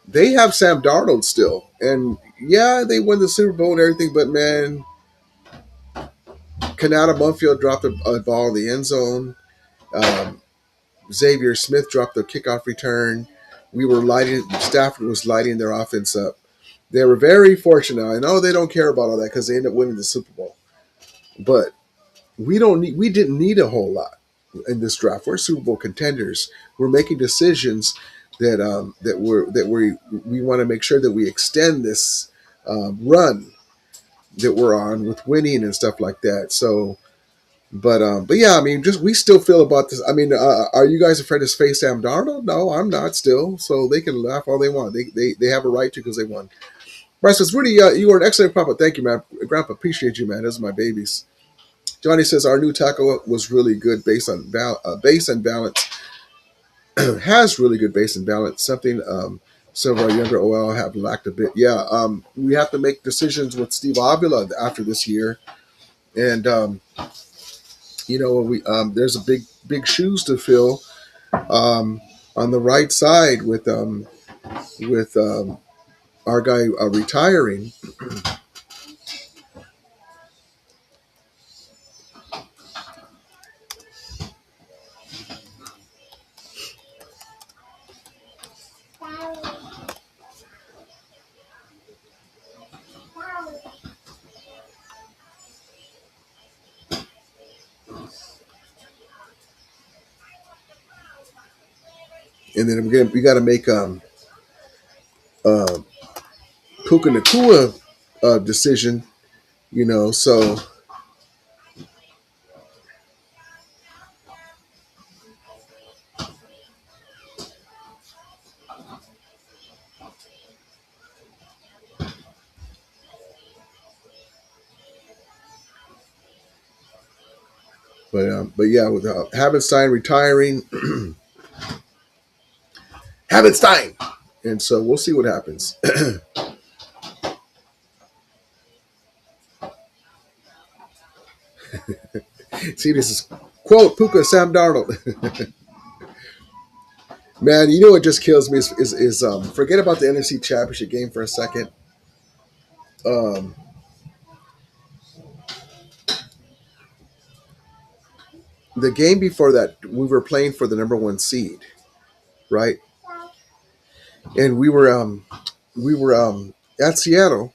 They have Sam Darnold still. And, yeah, they won the Super Bowl and everything, but, man, Kanata Munfield dropped a ball in the end zone. Xavier Smith dropped the kickoff return. Stafford was lighting their offense up. They were very fortunate. I know they don't care about all that because they end up winning the Super Bowl. But we didn't need a whole lot in this draft. We're Super Bowl contenders. We're making decisions that we want to make sure that we extend this run that we're on with winning and stuff like that. So, but yeah, I mean, we still feel about this. I mean, are you guys afraid to face Sam Darnold? No, I'm not still. So they can laugh all they want. They have a right to because they won. Bryce says, Rudy, you are an excellent papa. Thank you, man. Grandpa, appreciate you, man. Those are my babies. Johnny says our new tackle was really good base and balance. Has really good base and balance. Something some of our younger OL have lacked a bit. Yeah, we have to make decisions with Steve Avila after this year, and there's a big shoes to fill on the right side with our guy retiring. And then we got to make Puka Nacua decision, so. But yeah, with Havenstein retiring, Havenstein, and so we'll see what happens. See, this is quote Puka Sam Darnold. Man, you know what just kills me is forget about the NFC Championship game for a second. The game before that, we were playing for the number 1 seed, right? And we were at Seattle.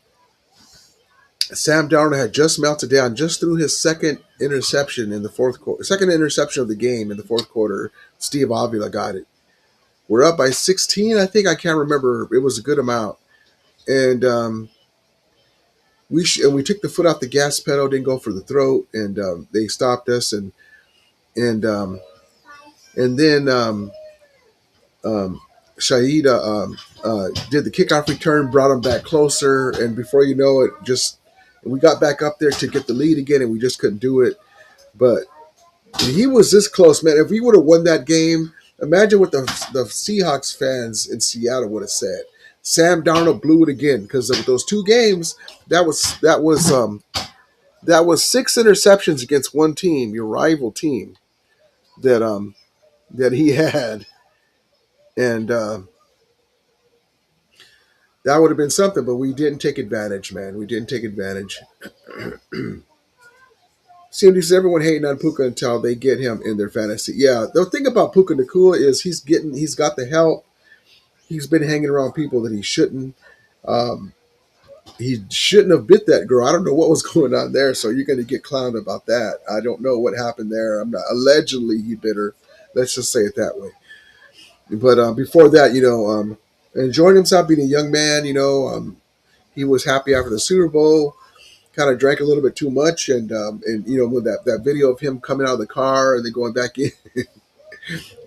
Sam Darnold had just melted down, just threw his second interception in the fourth quarter. Second interception of the game in the fourth quarter. Steve Avila got it. We're up by 16, I think. I can't remember. It was a good amount. And we took the foot off the gas pedal, didn't go for the throat, and they stopped us. And then Shaida did the kickoff return, brought them back closer, and before you know it, we got back up there to get the lead again, and we just couldn't do it. But he was this close, man. If we would have won that game, imagine what the Seahawks fans in Seattle would have said. Sam Darnold blew it again because of those 2 games. That was 6 interceptions against one team, your rival team, that he had, and that would have been something. But we didn't take advantage, man. We didn't take advantage. CMD says everyone hating on Puka until they get him in their fantasy. Yeah, the thing about Puka Nacua is he's got the help. He's been hanging around people that he shouldn't. He shouldn't have bit that girl. I don't know what was going on there, so you're going to get clowned about that. I don't know what happened there. Allegedly he bit her. Let's just say it that way. But before that, enjoying himself being a young man. He was happy after the Super Bowl. Kind of drank a little bit too much, and with that video of him coming out of the car and then going back in.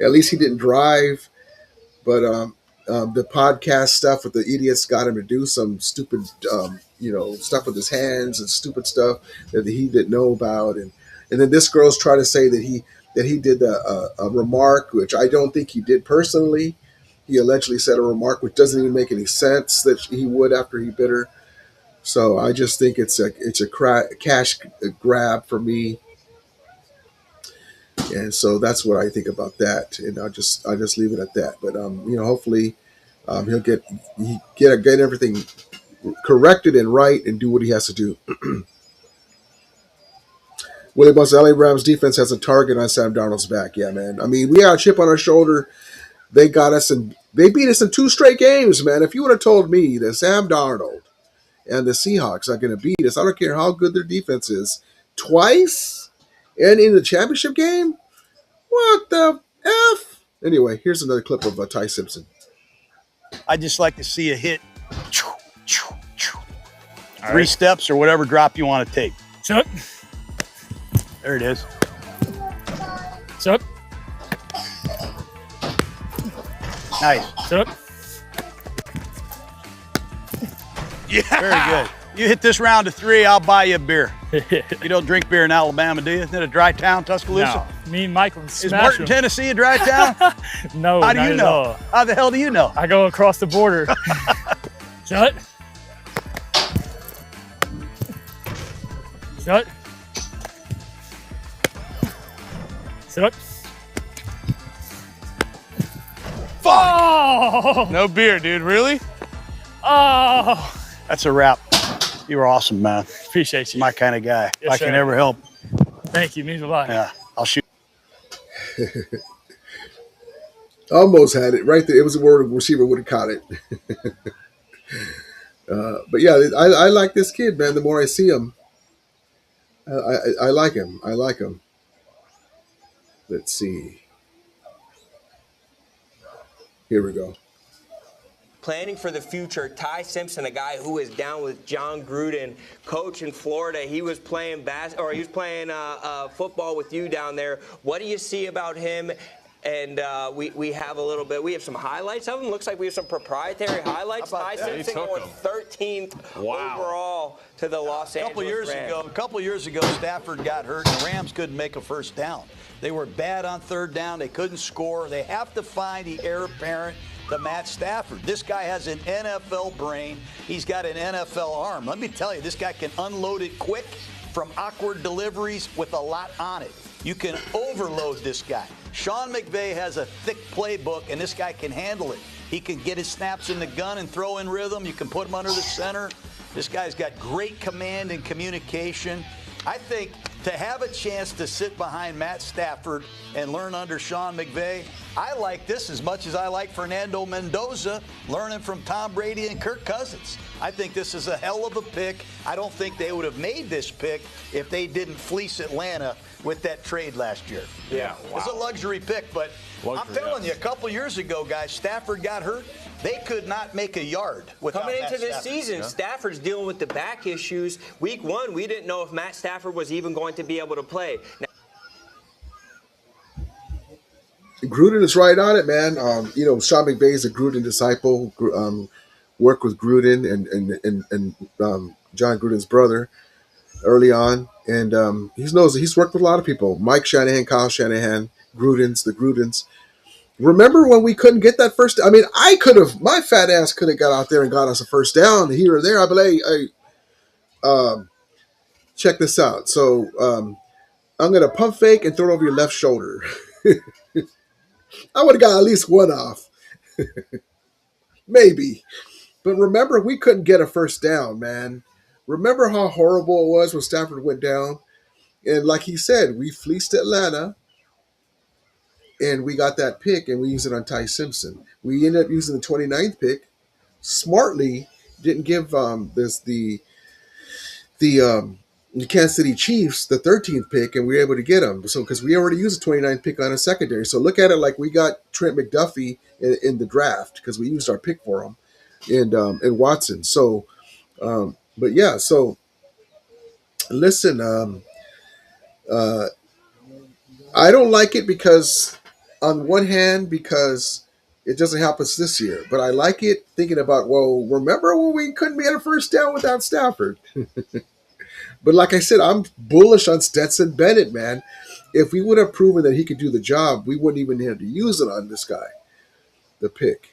At least he didn't drive. But the podcast stuff with the idiots got him to do some stupid, stuff with his hands and stupid stuff that he didn't know about. And then this girl's trying to say that he did a remark, which I don't think he did personally. He allegedly said a remark which doesn't even make any sense that he would after he bit her. So I just think it's a cash grab for me. And so that's what I think about that, and I'll just leave it at that. But hopefully, he'll get everything corrected and right, and do what he has to do. Willie Buss, LA Rams defense has a target on Sam Darnold's back. Yeah, man. I mean, we got a chip on our shoulder. They got us, and they beat us in 2 straight games, man. If you would have told me that Sam Darnold and the Seahawks are going to beat us, I don't care how good their defense is, twice. And in the championship game? What the F? Anyway, here's another clip of Ty Simpson. I'd just like to see a hit. 3 steps or whatever drop you want to take. Chuck. There it is. Chuck. Nice. Chuck. Yeah. Very good. You hit this round of 3, I'll buy you a beer. You don't drink beer in Alabama, do you? Isn't it a dry town, Tuscaloosa? No. Me and Michael Is Martin, Tennessee a dry town? No, How do not you at know? all. How the hell do you know? I go across the border. Shut. Shut. Shut. Fuck! Oh! No beer, dude. Really? Oh! That's a wrap. You were awesome, man. Appreciate you. My kind of guy. Yes, I can sir. ever help. Thank you. Means a lot. Yeah, I'll shoot. Almost had it right there. It was a word receiver would have caught it. But yeah, I like this kid, man. The more I see him, I like him. I like him. Let's see. Here we go. Planning for the future, Ty Simpson, a guy who is down with John Gruden, coach in Florida. He was playing football with you down there. What do you see about him? And we have a little bit. We have some highlights of him. Looks like we have some proprietary highlights. Ty Simpson going 13th overall to the Los Angeles Rams. A couple years ago, Stafford got hurt, and the Rams couldn't make a first down. They were bad on 3rd down. They couldn't score. They have to find the heir apparent to Matt Stafford. This guy has an NFL brain. He's got an NFL arm. Let me tell you, this guy can unload it quick from awkward deliveries with a lot on it. You can overload this guy. Sean McVay has a thick playbook, and this guy can handle it. He can get his snaps in the gun and throw in rhythm. You can put him under the center. This guy's got great command and communication. I think to have a chance to sit behind Matt Stafford and learn under Sean McVay, I like this as much as I like Fernando Mendoza learning from Tom Brady and Kirk Cousins. I think this is a hell of a pick. I don't think they would have made this pick if they didn't fleece Atlanta with that trade last year. Yeah, wow. It's a luxury pick, but I'm telling you, a couple years ago, guys, Stafford got hurt. They could not make a yard without Coming into Matt this Stafford. season, Stafford's dealing with the back issues. Week 1, we didn't know if Matt Stafford was even going to be able to play. Gruden is right on it, man. Sean McVay is a Gruden disciple. Worked with Gruden and John Gruden's brother early on, and he's worked with a lot of people. Mike Shanahan, Kyle Shanahan, the Grudens. Remember when we couldn't get that first? I mean, my fat ass could have got out there and got us a first down here or there. I'd be like, hey, check this out. So I'm gonna pump fake and throw it over your left shoulder. I would have got at least one off, maybe. But remember, we couldn't get a first down, man. Remember how horrible it was when Stafford went down? And like he said, we fleeced Atlanta, and we got that pick, and we used it on Ty Simpson. We ended up using the 29th pick. Smartly, didn't give the Kansas City Chiefs the 13th pick, and we were able to get them. So because we already used a 29th pick on a secondary. So look at it like we got Trent McDuffie in the draft because we used our pick for him, and Watson. So, but yeah. So listen, I don't like it because, on one hand, because it doesn't help us this year. But I like it thinking about, well, remember when we couldn't get a first down without Stafford? But like I said, I'm bullish on Stetson Bennett, man. If we would have proven that he could do the job, we wouldn't even have to use it on this guy, the pick.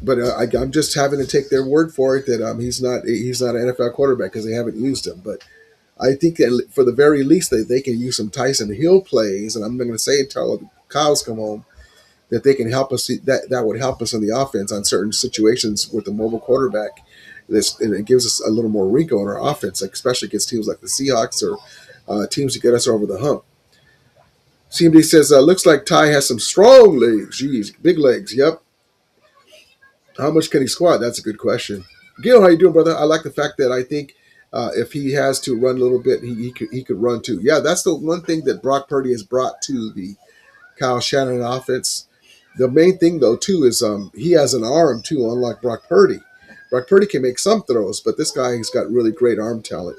But I'm just having to take their word for it that he's not an NFL quarterback because they haven't used him. But I think that for the very least they can use some Tyson Hill plays, and I'm not going to say until the cows come home that they can help us. That would help us on the offense on certain situations with the mobile quarterback. And it gives us a little more wrinkle in our offense, especially against teams like the Seahawks or teams that get us over the hump. CMD says, looks like Ty has some strong legs. Jeez, big legs. Yep. How much can he squat? That's a good question. Gil, how you doing, brother? I like the fact that I think if he has to run a little bit, he could run too. Yeah, that's the one thing that Brock Purdy has brought to the Kyle Shanahan offense. The main thing, though, too, is he has an arm, too, unlike Brock Purdy. Brock Purdy can make some throws, but this guy has got really great arm talent.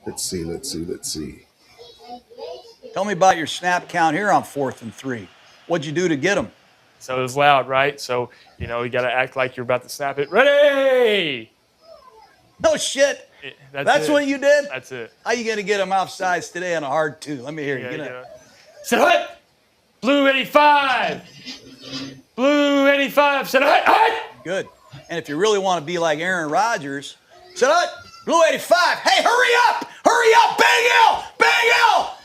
Let's see. Tell me about your snap count here on 4th and 3. What'd you do to get him? So it was loud, right? So, you got to act like you're about to snap it. Ready! No shit. That's what you did? That's it. How you going to get him offsides today on a hard 2? Let me hear you. Set hut! Blue 85! Blue 85! Set hut! Good. And if you really want to be like Aaron Rodgers, set hut! Blue 85! Hey, hurry up! Hurry up! Bang L! Bang L!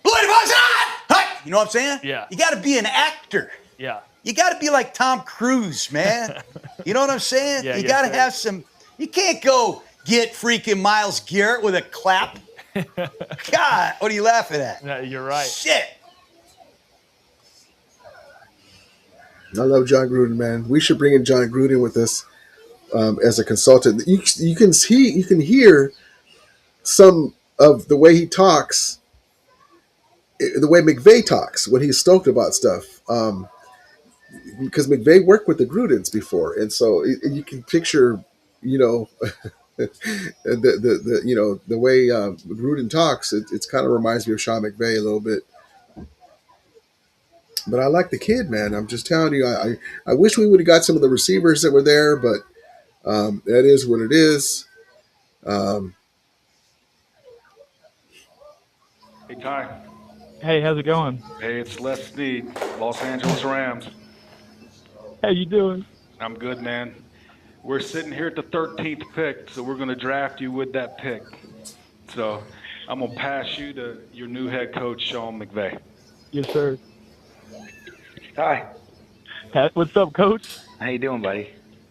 Blue 85! Set hut! You know what I'm saying? Yeah. You got to be an actor. Yeah. You got to be like Tom Cruise, man. You know what I'm saying? Yeah, you got to have some. You can't go get freaking Myles Garrett with a clap. God, what are you laughing at? No, you're right. Shit. I love John Gruden, man. We should bring in John Gruden with us as a consultant. You can hear some of the way he talks, the way McVay talks when he's stoked about stuff. Because McVay worked with the Grudens before, and so you can picture, the way Gruden talks. It's kind of reminds me of Sean McVay a little bit. But I like the kid, man. I'm just telling you, I wish we would have got some of the receivers that were there, but that is what it is. Hey, Ty. Hey, how's it going? Hey, it's Les Snead, Los Angeles Rams. How you doing? I'm good, man. We're sitting here at the 13th pick, so we're going to draft you with that pick. So I'm going to pass you to your new head coach, Sean McVay. Yes, sir. Hi. What's up, Coach? How you doing, buddy?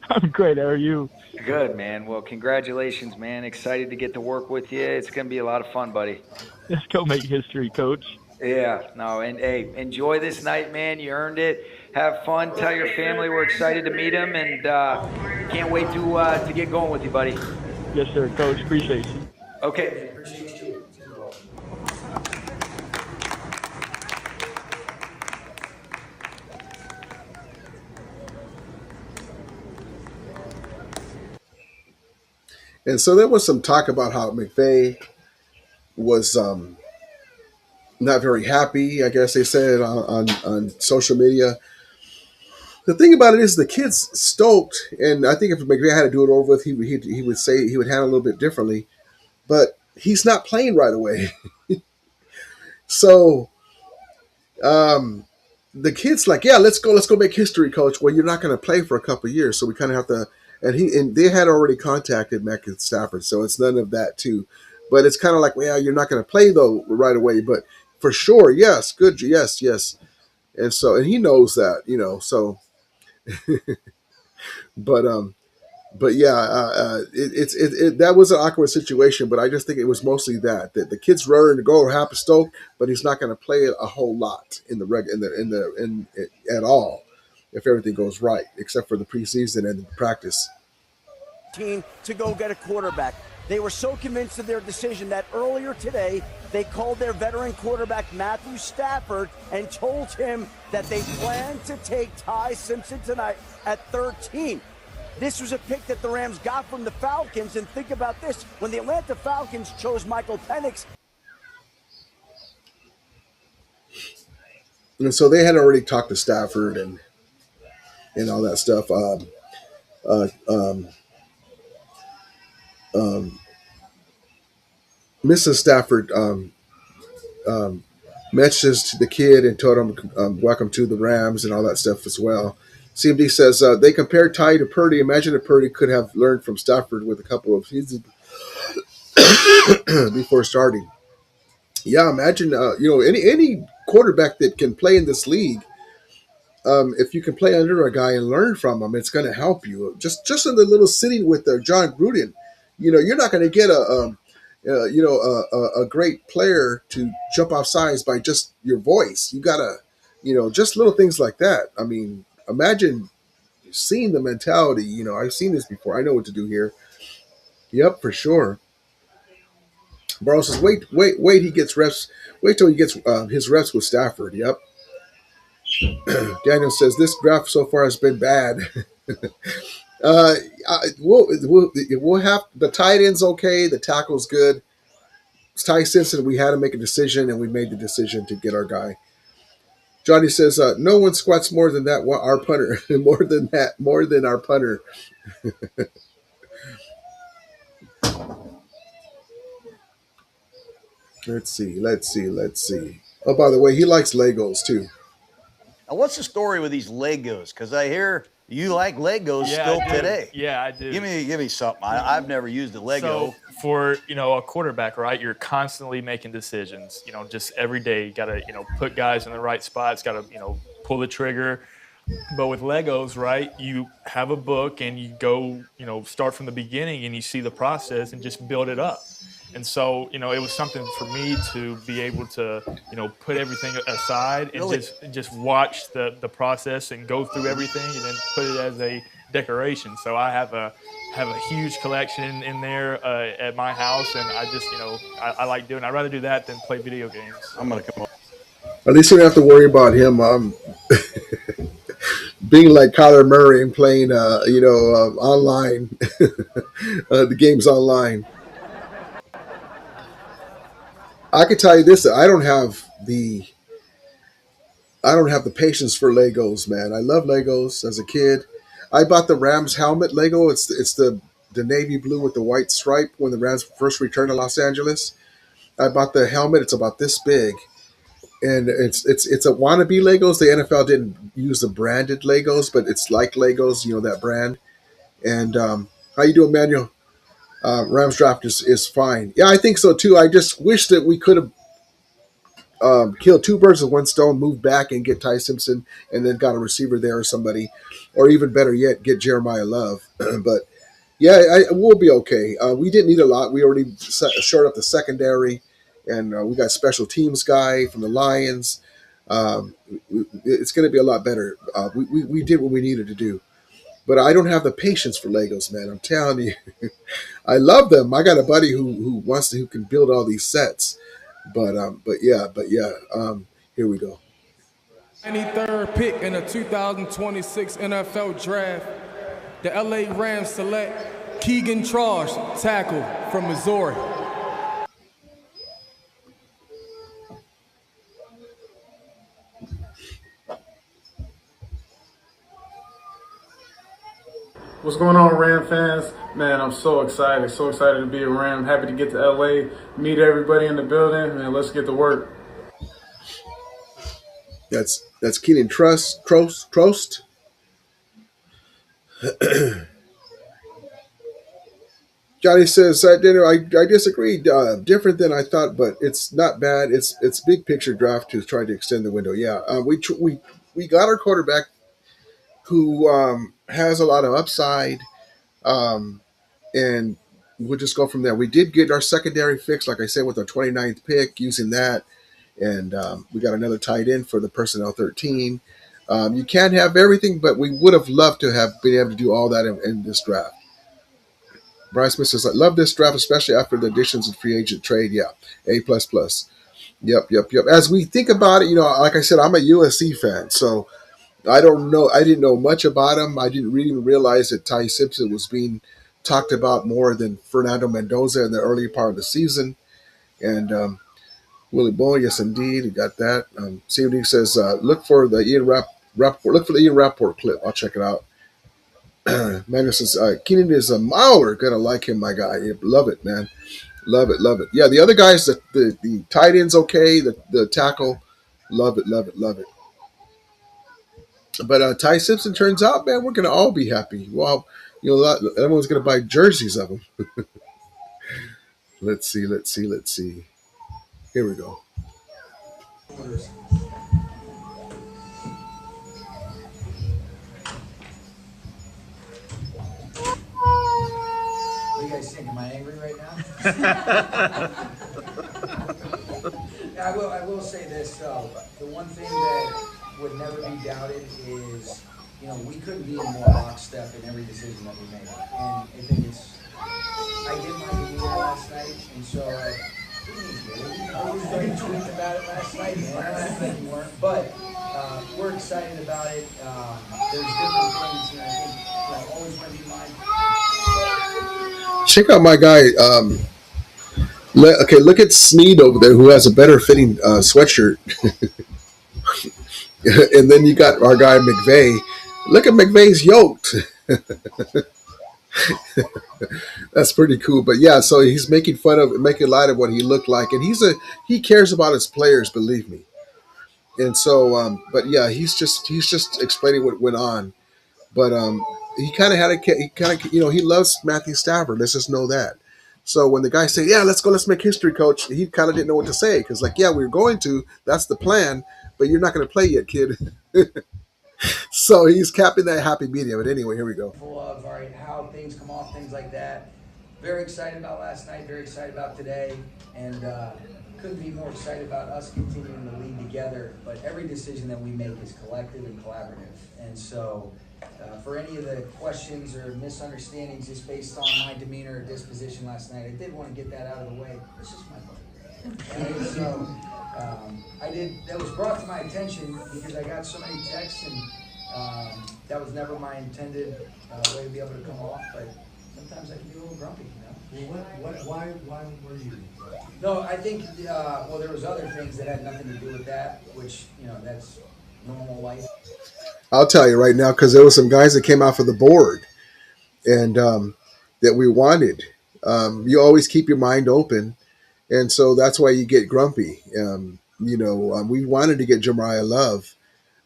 I'm great. How are you? Good, man. Well, congratulations, man. Excited to get to work with you. It's going to be a lot of fun, buddy. Let's go make history, Coach. Yeah. No, and hey, enjoy this night, man. You earned it. Have fun. Tell your family we're excited to meet him, and can't wait to get going with you, buddy. Yes, sir, Coach. Appreciate you. Okay. And so there was some talk about how McVay was not very happy, I guess they said on social media. The thing about it is the kid's stoked, and I think if McVay had to do it over with, he would say he would handle it a little bit differently. But he's not playing right away. So the kid's like, yeah, let's go make history, coach. Well, you're not going to play for a couple of years, so we kind of have to. And they had already contacted Mac at Stafford, so it's none of that too. But it's kind of like, well, you're not going to play though right away, but for sure, yes, good, yes. And so, and he knows that, So, but yeah, that was an awkward situation. But I just think it was mostly that the kid's raring to go, happy stoked, but he's not going to play it a whole lot at all if everything goes right, except for the preseason and the practice. To go get a quarterback. They were so convinced of their decision that earlier today they called their veteran quarterback Matthew Stafford and told him that they plan to take Ty Simpson tonight at 13. This was a pick that the Rams got from the Falcons, and think about this. When the Atlanta Falcons chose Michael Penix. And so they had already talked to Stafford and all that stuff. Mrs. Stafford messages to the kid and told him welcome to the Rams and all that stuff as well. CMD says they compared Ty to Purdy. Imagine if Purdy could have learned from Stafford with a couple of seasons before starting. Yeah, imagine any quarterback that can play in this league. If you can play under a guy and learn from him, it's going to help you. Just in the little sitting with John Gruden, you're not going to get a great player to jump off sides by just your voice. You gotta, just little things like that. I mean, imagine seeing the mentality. I've seen this before. I know what to do here. Yep, for sure. Barrow says, wait, he gets reps. Wait till he gets his reps with Stafford. Yep. Daniel says, this draft so far has been bad. We'll have the tight end's okay. The tackle's good. Ty Simpson, we had to make a decision, and we made the decision to get our guy. Johnny says, no one squats more than that. Our punter, more than our punter. Let's see. Oh, by the way, he likes Legos too. Now, what's the story with these Legos? Because I hear you like Legos still today. Yeah, I do. Give me something. I've never used a Lego. So for a quarterback, right? You're constantly making decisions. Just every day, you gotta put guys in the right spots. Gotta pull the trigger. But with Legos, right? You have a book and you go start from the beginning and you see the process and just build it up. And so, it was something for me to be able to, put everything aside and just watch the process and go through everything and then put it as a decoration. So I have a huge collection in there at my house, and I just, I like doing it. I'd rather do that than play video games. I'm going to come up. At least you don't have to worry about him being like Kyler Murray and playing, online, the games online. I can tell you this: I don't have the patience for Legos, man. I love Legos as a kid. I bought the Rams helmet Lego. It's the navy blue with the white stripe when the Rams first returned to Los Angeles. I bought the helmet. It's about this big, and it's a wannabe Legos. The NFL didn't use the branded Legos, but it's like Legos, that brand. And how you doing, Manuel? Rams draft is fine. Yeah, I think so too. I just wish that we could have killed two birds with one stone, moved back and get Ty Simpson, and then got a receiver there or somebody, or even better yet, get Jeremiah Love. But yeah, we'll be okay. We didn't need a lot. We already shored up the secondary, and we got special teams guy from the Lions. It's going to be a lot better. We did what we needed to do. but I don't have the patience for Legos, man. I'm telling you. I love them. I got a buddy who can build all these sets. But yeah. Here we go. 93rd pick in the 2026 NFL Draft, the LA Rams select Keegan Trosh, tackle from Missouri. What's going on, Ram fans? Man, I'm so excited to be a Ram. Happy to get to LA, meet everybody in the building, and let's get to work. That's Keenan Trost. Johnny says, I disagree. Different than I thought, but it's not bad. It's big picture draft to try to extend the window. Yeah, we got our quarterback who has a lot of upside, and we'll just go from there. We did get our secondary fixed, like I said, with our 29th pick, using that, and we got another tight end for the personnel 13. You can't have everything, but we would have loved to have been able to do all that in this draft. Brian Smith says, I love this draft, especially after the additions and free agent trade. Yeah, A++. Yep. As we think about it, like I said, I'm a USC fan, so I don't know. I didn't know much about him. I didn't really realize that Ty Simpson was being talked about more than Fernando Mendoza in the early part of the season. And Willie Bowen, yes, indeed, he got that. CMD says, look for the Ian Rappaport clip. I'll check it out. Manuel says, Keenan is a mauler. Gonna like him, my guy. Yeah, love it, man. Love it. Yeah, the other guys, the tight end's okay. The tackle, love it. But Ty Simpson turns out, man, we're gonna all be happy. Well, everyone's gonna buy jerseys of him. Let's see. Here we go. What do you guys think? Am I angry right now? I will say this though. The one thing that would never be doubted is, we couldn't be in more lockstep in every decision that we made. And I think I did my demeanor last night, and so I was very tweaked about it last night, man. You weren't, but we're excited about it. There's different things, and I think always want to be mindful. Check out my guy. Look at Sneed over there, who has a better fitting sweatshirt. And then you got our guy McVay. Look at McVay's yoked. That's pretty cool. But yeah, so he's making light of what he looked like, and he cares about his players, believe me. And so, but yeah, he's just explaining what went on. But he kind of he loves Matthew Stafford. Let's just know that. So when the guy said, "Yeah, let's make history, coach," he kind of didn't know what to say because, yeah, we're going to. That's the plan, but you're not going to play yet, kid. So he's capping that happy medium. But anyway, here we go. Of how things come off, things like that. Very excited about last night. Very excited about today, and couldn't be more excited about us continuing to lead together. But every decision that we make is collective and collaborative, and so. For any of the questions or misunderstandings just based on my demeanor or disposition last night, I did want to get that out of the way. This is my buddy. And so that was brought to my attention because I got so many texts, and that was never my intended way to be able to come off, but sometimes I can be a little grumpy, Why were you? No, I think, there was other things that had nothing to do with that, which, that's normal life. I'll tell you right now, because there were some guys that came out for the board and that we wanted. You always keep your mind open, and so that's why you get grumpy. We wanted to get Jeremiah Love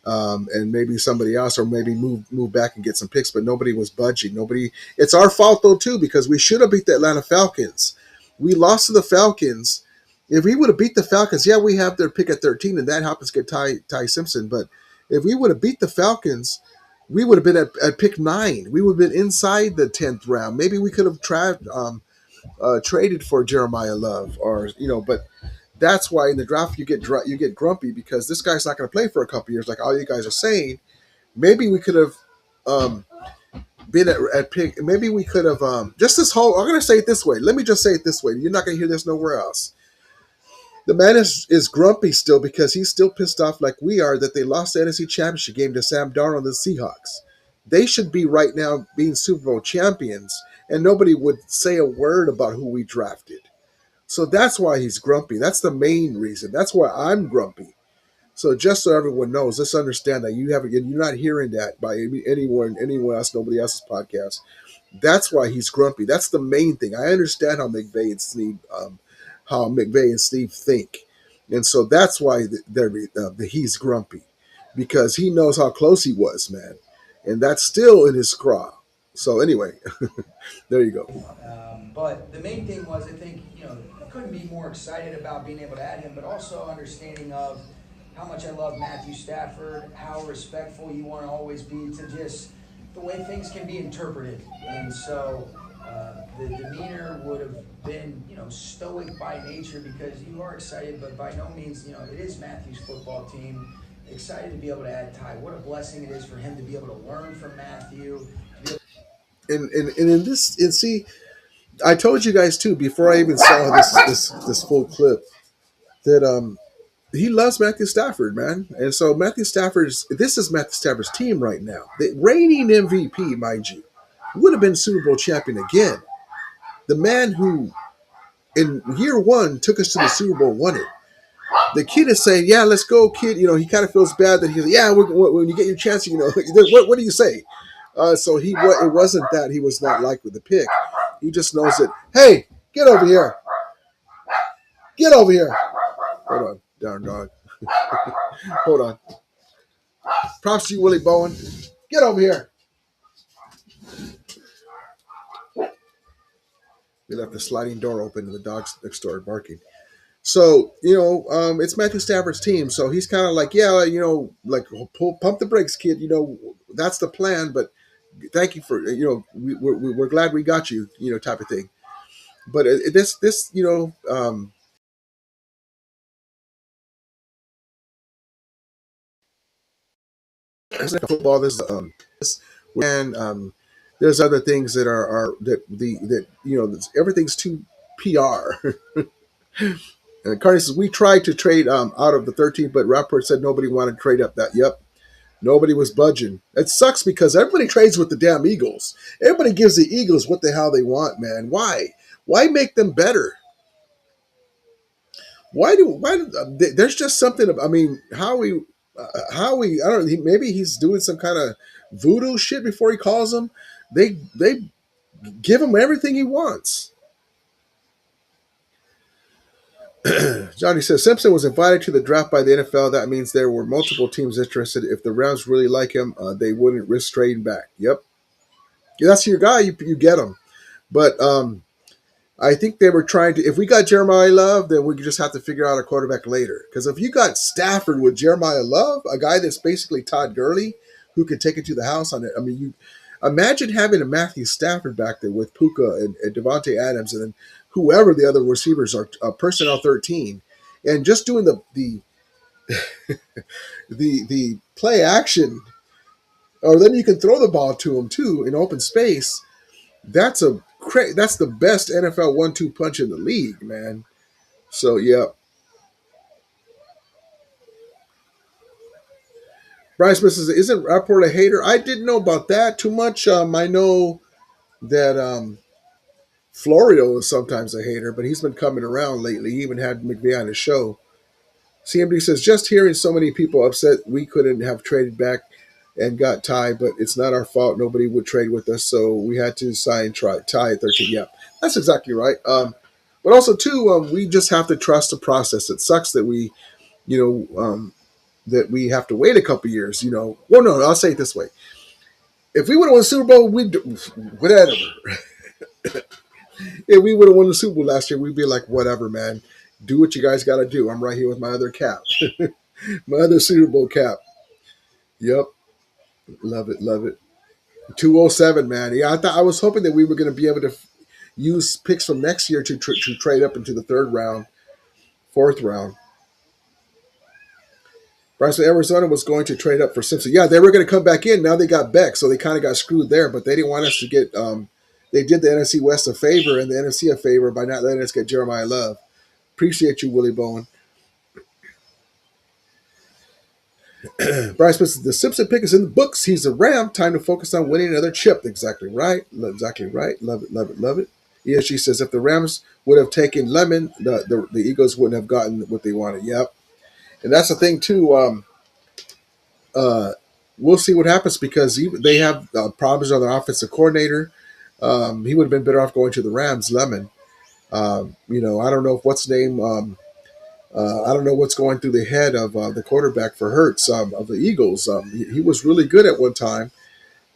and maybe somebody else, or maybe move back and get some picks, but nobody was budging. It's our fault, though, too, because we should have beat the Atlanta Falcons. We lost to the Falcons. If we would have beat the Falcons, yeah, we have their pick at 13, and that happens to get Ty Simpson, but if we would have beat the Falcons, we would have been at pick 9. We would have been inside the 10th round. Maybe we could have traded for Jeremiah Love, But that's why in the draft you get grumpy because this guy's not going to play for a couple years, like all you guys are saying. Maybe we could have been at pick. Maybe we could have just this whole. I'm gonna say it this way. Let me just say it this way. You're not gonna hear this nowhere else. The man is grumpy still because he's still pissed off like we are that they lost the NFC Championship game to Sam Darnold and the Seahawks. They should be right now being Super Bowl champions, and nobody would say a word about who we drafted. So that's why he's grumpy. That's the main reason. That's why I'm grumpy. So just so everyone knows, let's understand that you're not hearing that by anyone else, nobody else's podcast. That's why he's grumpy. That's the main thing. I understand how McVay and Steve think, and so that's why he's grumpy, because he knows how close he was, man, and that's still in his craw. So anyway, there you go. But the main thing was, I think, couldn't be more excited about being able to add him, but also understanding of how much I love Matthew Stafford, how respectful you want to always be to just the way things can be interpreted. And so the demeanor would have been, stoic by nature because you are excited, but by no means, it is Matthew's football team. Excited to be able to add Ty. What a blessing it is for him to be able to learn from Matthew. And see, I told you guys too before I even saw this full clip that he loves Matthew Stafford, man. And so this is Matthew Stafford's team right now. The reigning MVP, mind you, would have been Super Bowl champion again. The man who, in year one, took us to the Super Bowl, won it. The kid is saying, "Yeah, let's go, kid." He kind of feels bad that he's like, "Yeah, when you get your chance, what do you say?" So it wasn't that he was not liked with the pick. He just knows that. Hey, get over here! Get over here! Hold on, darn dog. Hold on. Props to you, Willie Bowen. Get over here. We left the sliding door open and the dogs next door are barking. So, it's Matthew Stafford's team. So he's kind of like, yeah, like pump the brakes, kid. That's the plan. But thank you for, we're glad we got you, type of thing. But it's like football. And there's other things that are everything's too PR. And Carney says, we tried to trade out of the 13th, but Rapport said nobody wanted to trade up that. Yep. Nobody was budging. It sucks because everybody trades with the damn Eagles. Everybody gives the Eagles what the hell they want, man. Why? Why make them better? There's just something. Howie, I don't know, maybe he's doing some kind of voodoo shit before he calls them. They give him everything he wants. Johnny says Simpson was invited to the draft by the NFL. That means there were multiple teams interested. If the Rams really like him, they wouldn't risk trading back. Yep. Yeah, that's your guy. You get him. But I think they were trying to. If we got Jeremiah Love, then we just have to figure out a quarterback later. Because if you got Stafford with Jeremiah Love, a guy that's basically Todd Gurley, who could take it to the house on it. You imagine having a Matthew Stafford back there with Puka and Devontae Adams, and then whoever the other receivers are, personnel 13, and just doing the the play action, or then you can throw the ball to him too in open space. That's the best NFL 1-2 punch in the league, man. So yeah. Brian Smith says, "Isn't Rapport a hater?" I didn't know about that too much. I know that Florio is sometimes a hater, but he's been coming around lately. He even had McVay on his show. CMD says, just hearing so many people upset we couldn't have traded back and got Ty, but it's not our fault. Nobody would trade with us, so we had to sign Ty at 13. Yeah, that's exactly right. But also, too, we just have to trust the process. It sucks that we, that we have to wait a couple years. Well, no, I'll say it this way. If we would have won the Super Bowl, whatever. If we would have won the Super Bowl last year, we'd be like, whatever, man. Do what you guys got to do. I'm right here with my other cap. My other Super Bowl cap. Yep. Love it. 207, man. Yeah, I was hoping that we were going to be able to use picks from next year to trade up into the third round, fourth round. Bryce, Arizona was going to trade up for Simpson. Yeah, they were going to come back in. Now they got Beck, so they kind of got screwed there. But they didn't want us to get. They did the NFC West a favor and the NFC a favor by not letting us get Jeremiah Love. Appreciate you, Willie Bowen. Bryce says the Simpson pick is in the books. He's a Ram. Time to focus on winning another chip. Exactly right. Exactly right. Love it. Love it. Love it. Yeah, she says if the Rams would have taken Lemon, the Eagles wouldn't have gotten what they wanted. Yep. And that's the thing too. We'll see what happens because they have problems on the offensive coordinator. He would have been better off going to the Rams. Lemon. I don't know if what's name. I don't know what's going through the head of the quarterback for Hurts of the Eagles. He was really good at one time,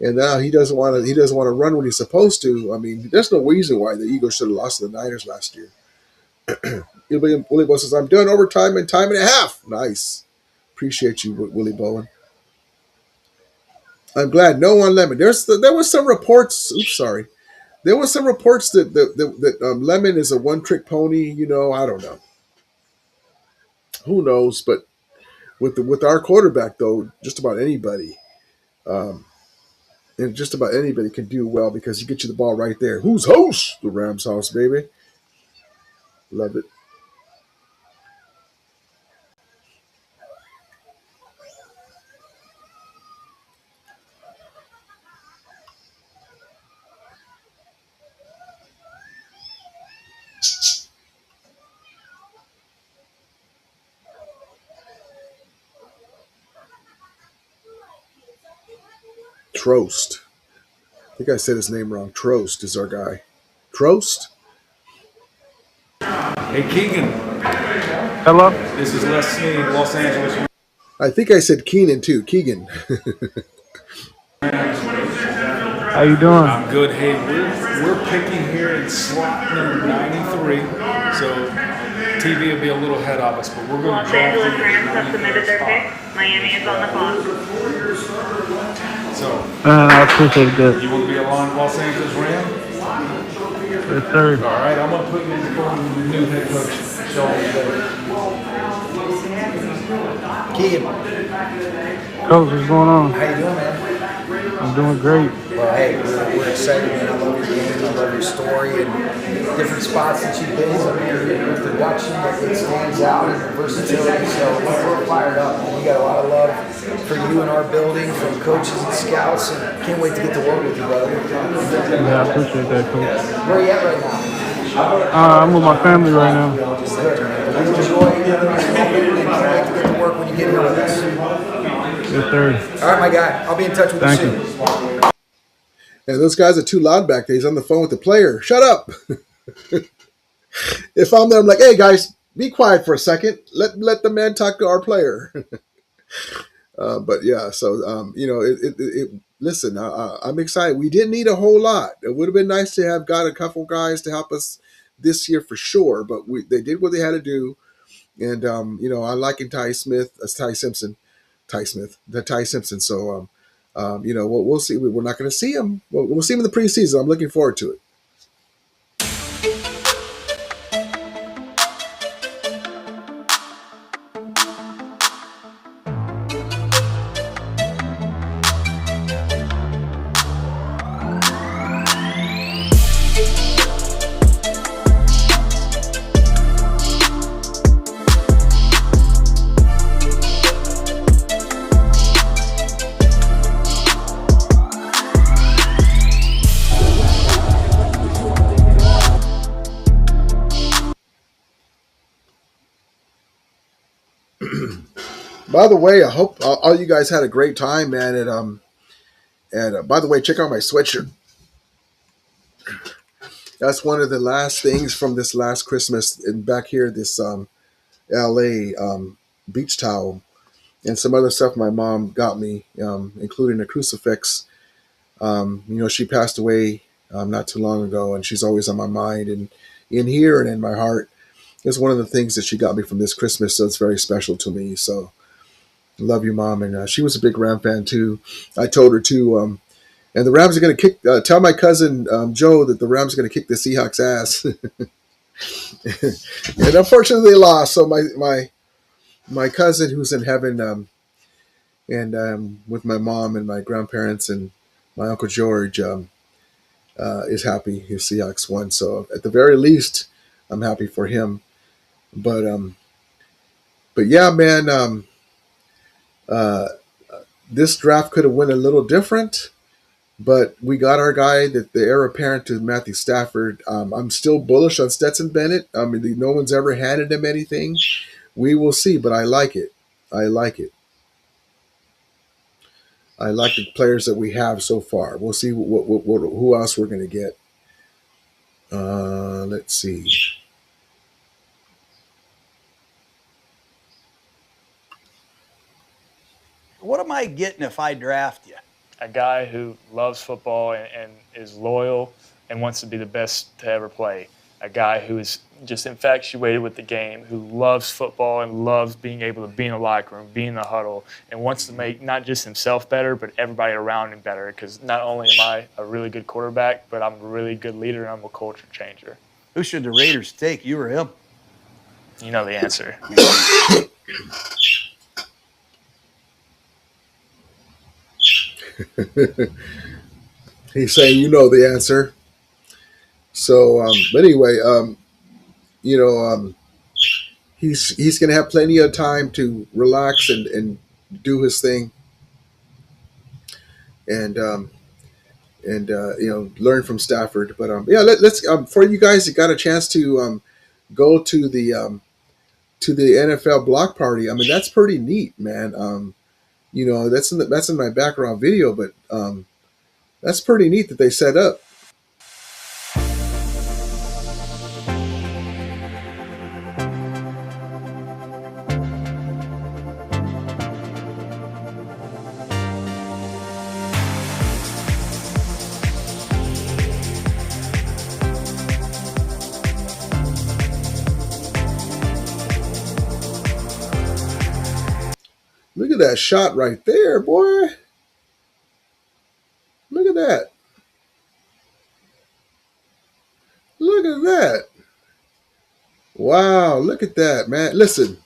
and now he doesn't want to. He doesn't want to run when he's supposed to. I mean, there's no reason why the Eagles should have lost to the Niners last year. Willie Bowen says, "I'm done overtime in time and a half." Nice, appreciate you, Willie Bowen. I'm glad no one Lemon. There was some reports. Oops, sorry. There was some reports that Lemon is a one-trick pony. I don't know. Who knows? But with our quarterback, though, just about anybody, and just about anybody can do well because he gets you the ball right there. Who's host? The Rams house, baby. Love it. Trost. I think I said his name wrong. Trost is our guy. Trost? Hey, Keegan. Hello? This is Les in Los Angeles. I think I said Keenan, too. Keegan. How you doing? I'm good. Hey, we're picking here in slot number 93. So TV will be a little ahead of us, but we're going to Los Angeles Rams have submitted their pick. Miami is on the clock. So, I appreciate that. You want to be along Los Angeles Rams? Yes, sir. All right, I'm going to put you in the phone with the new head coach, Sean. Keegan. Coach, what's going on? How you doing, man? I'm doing great. Well, hey, we're excited, man. I love your game. I love your story and different spots that you've been. Your production, it stands out, and your versatility. So we're fired up, man. You got a lot of love for you and our building, from coaches and scouts, and can't wait to get to work with you, brother. Yeah, I appreciate that, Coach. Where are you at right now? I'm with my family right now. Good, man. You enjoy it, and can't wait to get to work when you get here with us. Yes, sir. All right, my guy. I'll be in touch with you soon. And those guys are too loud back there. He's on the phone with the player. Shut up. If I'm there, I'm like, hey, guys, be quiet for a second. Let the man talk to our player. But, yeah, so, listen, I'm excited. We didn't need a whole lot. It would have been nice to have got a couple guys to help us this year for sure. But they did what they had to do. And, I like Ty Simpson. So, we'll see. We're not going to see him. We'll see him in the preseason. I'm looking forward to it. By the way, I hope all you guys had a great time, man. And by the way, check out my sweatshirt. That's one of the last things from this last Christmas. And back here, this LA beach towel and some other stuff my mom got me, including a crucifix. She passed away not too long ago, and she's always on my mind and in here and in my heart. It's one of the things that she got me from this Christmas, so it's very special to me. So love you, Mom. And she was a big Ram fan, too. I told her, too. And the Rams are going to kick tell my cousin Joe that the Rams are going to kick the Seahawks' ass. And unfortunately, they lost. So my cousin who's in heaven, and with my mom and my grandparents and my Uncle George is happy his Seahawks won. So at the very least, I'm happy for him. But yeah, man, uh, this draft could have went a little different. But we got our guy, that the heir apparent to Matthew Stafford. I'm still bullish on Stetson Bennett. I mean, no one's ever handed him anything. We will see, but I like it. I like it. I like the players that we have so far. We'll see who else we're going to get. Let's see. What am I getting if I draft you? A guy who loves football and is loyal and wants to be the best to ever play. A guy who is just infatuated with the game, who loves football and loves being able to be in the locker room, be in the huddle, and wants to make not just himself better, but everybody around him better. Because not only am I a really good quarterback, but I'm a really good leader and I'm a culture changer. Who should the Raiders take, you or him? You know the answer. He's saying you know the answer. So, but anyway, he's going to have plenty of time to relax and do his thing, and learn from Stafford. But let's for you guys that got a chance to go to the NFL block party. I mean, that's pretty neat, man. That's in my background video, but that's pretty neat that they set up. Look at that shot right there, boy. Look at that. Look at that. Wow, look at that, man. Listen.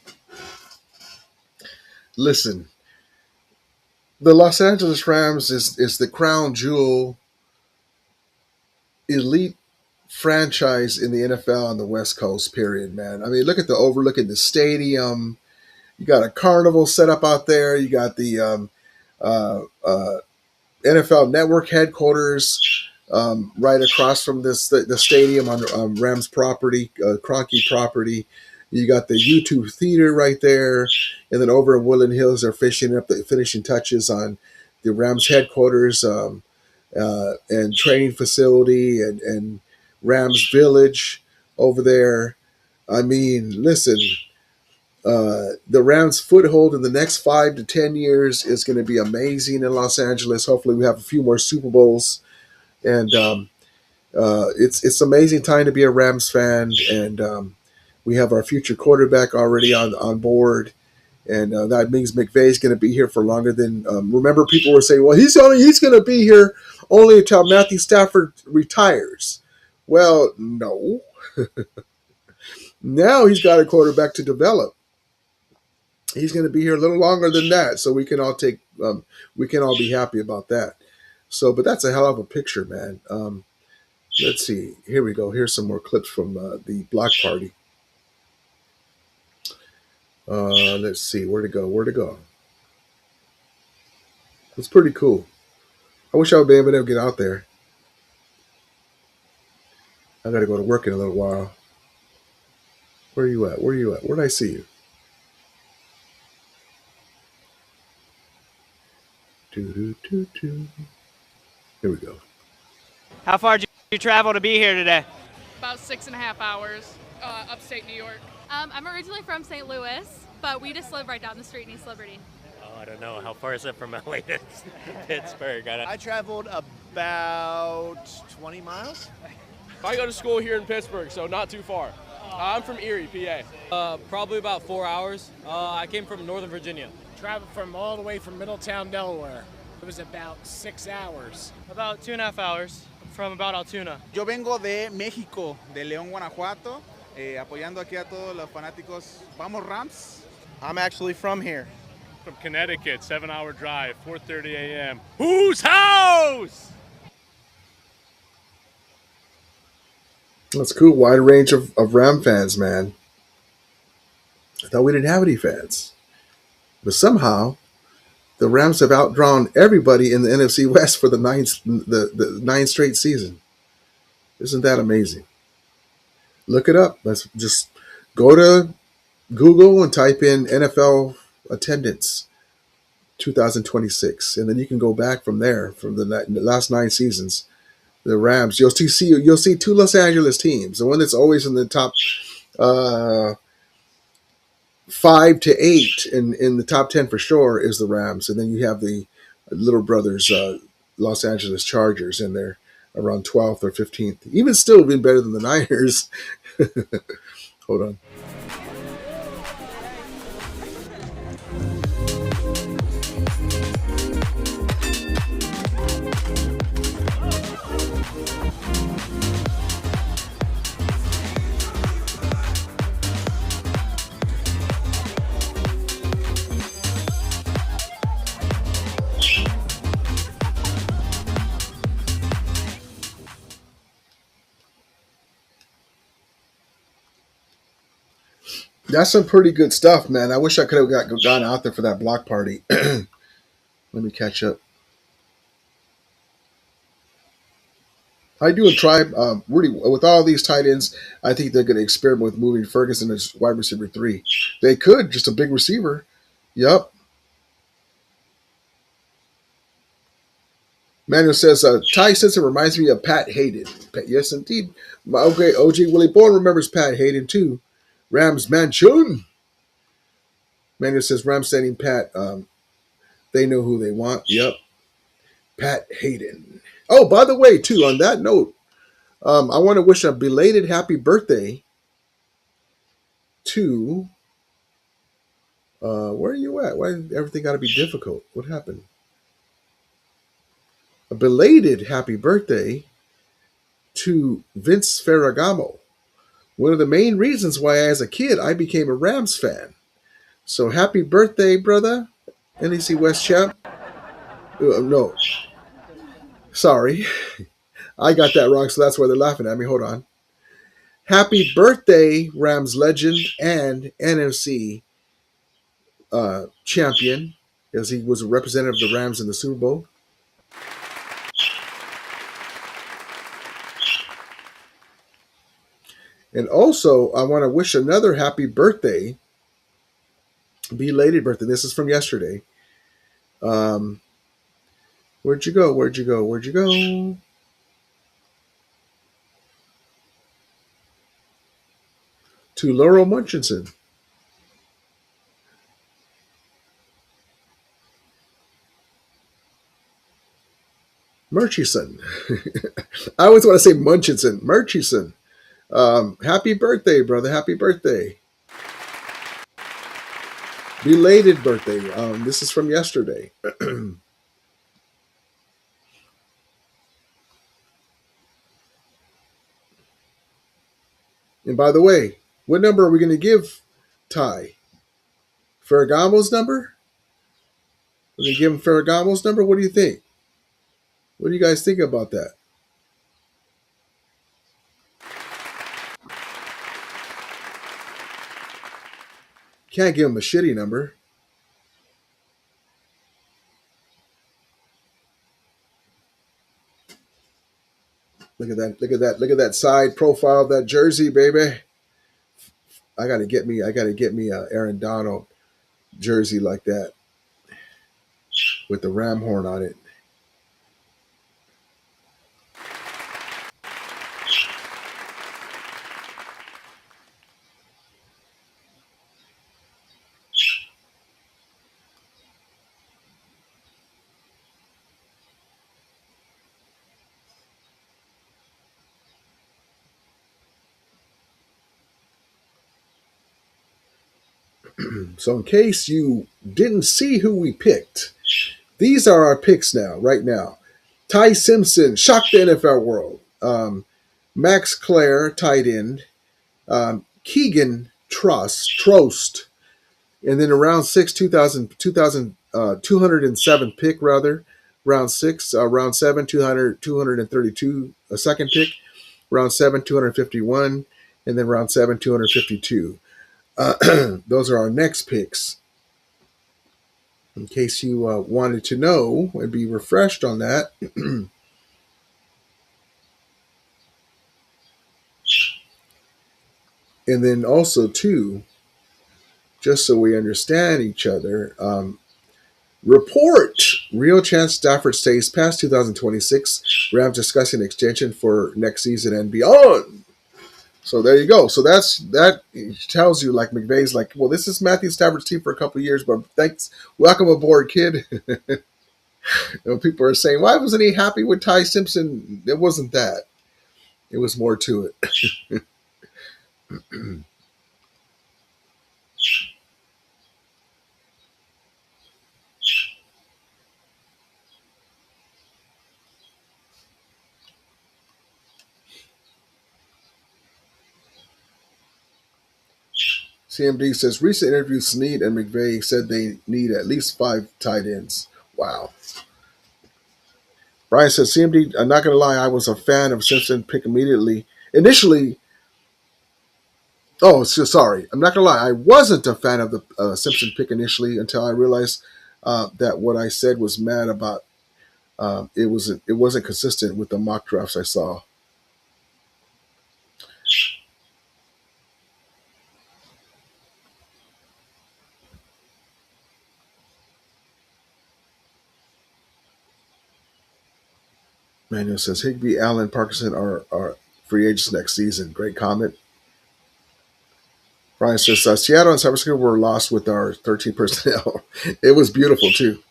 The Los Angeles Rams is the crown jewel elite franchise in the NFL on the West Coast, period, man. I mean, look at the overlook in the stadium. You got a carnival set up out there. You got the NFL Network headquarters right across from the stadium on Rams property, Kroenke property. You got the YouTube theater right there, and then over in Woodland Hills, they're finishing up the finishing touches on the Rams headquarters and training facility and Rams Village over there. I mean, listen. The Rams' foothold in the next 5 to 10 years is going to be amazing in Los Angeles. Hopefully, we have a few more Super Bowls, and it's amazing time to be a Rams fan. And we have our future quarterback already on board, and that means McVay's going to be here for longer than. Remember, people were saying, "Well, he's going to be here only until Matthew Stafford retires." Well, no. Now he's got a quarterback to develop. He's going to be here a little longer than that, so we can all be happy about that. So, but that's a hell of a picture, man. Let's see. Here we go. Here's some more clips from the block party. Let's see. Where to go? It's pretty cool. I wish I would be able to get out there. I got to go to work in a little while. Where are you at? Where did I see you? Here we go. How far did you travel to be here today? About 6.5 hours, upstate New York. I'm originally from St. Louis, but we just live right down the street in East Liberty. Oh, I don't know. How far is it from LA to Pittsburgh? I traveled about 20 miles. I go to school here in Pittsburgh, so not too far. I'm from Erie, PA. Probably about 4 hours. I came from Northern Virginia. Traveled from all the way from Middletown, Delaware. It was about 6 hours. About 2.5 hours from about Altoona. Yo vengo de México, de León, Guanajuato, apoyando aquí a todos los fanáticos. Vamos Rams. I'm actually from here, from Connecticut, 7-hour drive, 4:30 a.m. Whose house? That's cool. Wide range of Ram fans, man. I thought we didn't have any fans. But somehow, the Rams have outdrawn everybody in the NFC West for the ninth straight season. Isn't that amazing? Look it up. Let's just go to Google and type in NFL attendance 2026, and then you can go back from there from the last 9 seasons. The Rams, you'll see 2 Los Angeles teams. The one that's always in the top 5 to 8 in the top 10 for sure is the Rams, and then you have the little brothers, Los Angeles Chargers, in there around 12th or 15th. Even still, been better than the Niners. Hold on. That's some pretty good stuff, man. I wish I could have gone out there for that block party. Let me catch up. I do try, really, with all these tight ends, I think they're going to experiment with moving Ferguson as wide receiver 3. They could, just a big receiver. Yep. Manuel says, Ty Simpson reminds me of Pat Hayden. Yes, indeed. Okay, OG Willie Bourne remembers Pat Hayden, too. Rams Mansion. Manuel says, Rams sending Pat. They know who they want. Yep. Pat Hayden. Oh, by the way, too, on that note, I want to wish a belated happy birthday to, where are you at? Why did everything got to be difficult? What happened? A belated happy birthday to Vince Ferragamo. One of the main reasons why, as a kid, I became a Rams fan. So happy birthday, brother. NEC West champ. No. Sorry. I got that wrong, so that's why they're laughing at me. Hold on. Happy birthday, Rams legend and NFC champion, as he was a representative of the Rams in the Super Bowl. And also, I want to wish another happy birthday, belated birthday. This is from yesterday. Where'd you go? Where'd you go? Where'd you go? To Laurel Munchkinson. Murchison. I always want to say Munchkinson. Murchison. Happy birthday, brother. Happy birthday. Belated birthday. This is from yesterday. And by the way, what number are we going to give Ty? Ferragamo's number? We're going to give him Ferragamo's number? What do you think? What do you guys think about that? Can't give him a shitty number. Look at that. Look at that. Look at that side profile of that jersey, baby. I gotta get me a Aaron Donald jersey like that with the ram horn on it. So in case you didn't see who we picked, these are our picks now, right now. Ty Simpson, shocked the NFL world. Max Clare, tight end. Keegan Trost, And then in round 6, 207 pick, rather. Round 6, round 7, 232, a second pick. Round 7, 251. And then round 7, 252. Those are our next picks. In case you wanted to know and be refreshed on that. And then also, too, just so we understand each other, report real chance Stafford stays past 2026. Rams discussing extension for next season and beyond. So there you go. So that tells you, like, McVay's like, well, this is Matthew Stafford's team for a couple of years, but thanks, welcome aboard, kid. People are saying, why wasn't he happy with Ty Simpson? It wasn't that. It was more to it. CMD says recent interview, Snead and McVay said they need at least 5 tight ends. Wow. Brian says CMD. I'm not gonna lie, I was a fan of Simpson pick immediately. Initially, sorry. I'm not gonna lie, I wasn't a fan of the Simpson pick initially until I realized that what I said was mad about. It wasn't consistent with the mock drafts I saw. Manuel says Higbee, Allen, Parkinson are free agents next season. Great comment. Brian says Seattle and San Francisco were lost with our 13 personnel. It was beautiful too.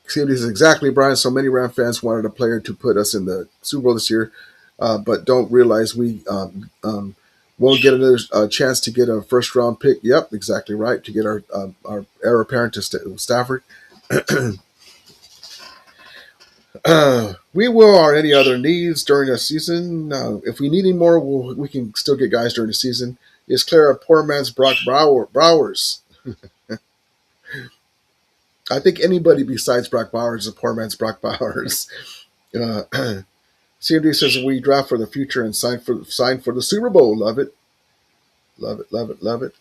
CMD says exactly, Brian. So many Ram fans wanted a player to put us in the Super Bowl this year, but don't realize we won't get another chance to get a first round pick. Yep, exactly right. To get our heir apparent to Stafford. We will or any other needs during the season. If we need any more, we can still get guys during the season. It's clear a poor man's Brock Bowers. I think anybody besides Brock Bowers is a poor man's Brock Bowers. CMD says we draft for the future and sign for the Super Bowl. Love it. Love it, love it, love it.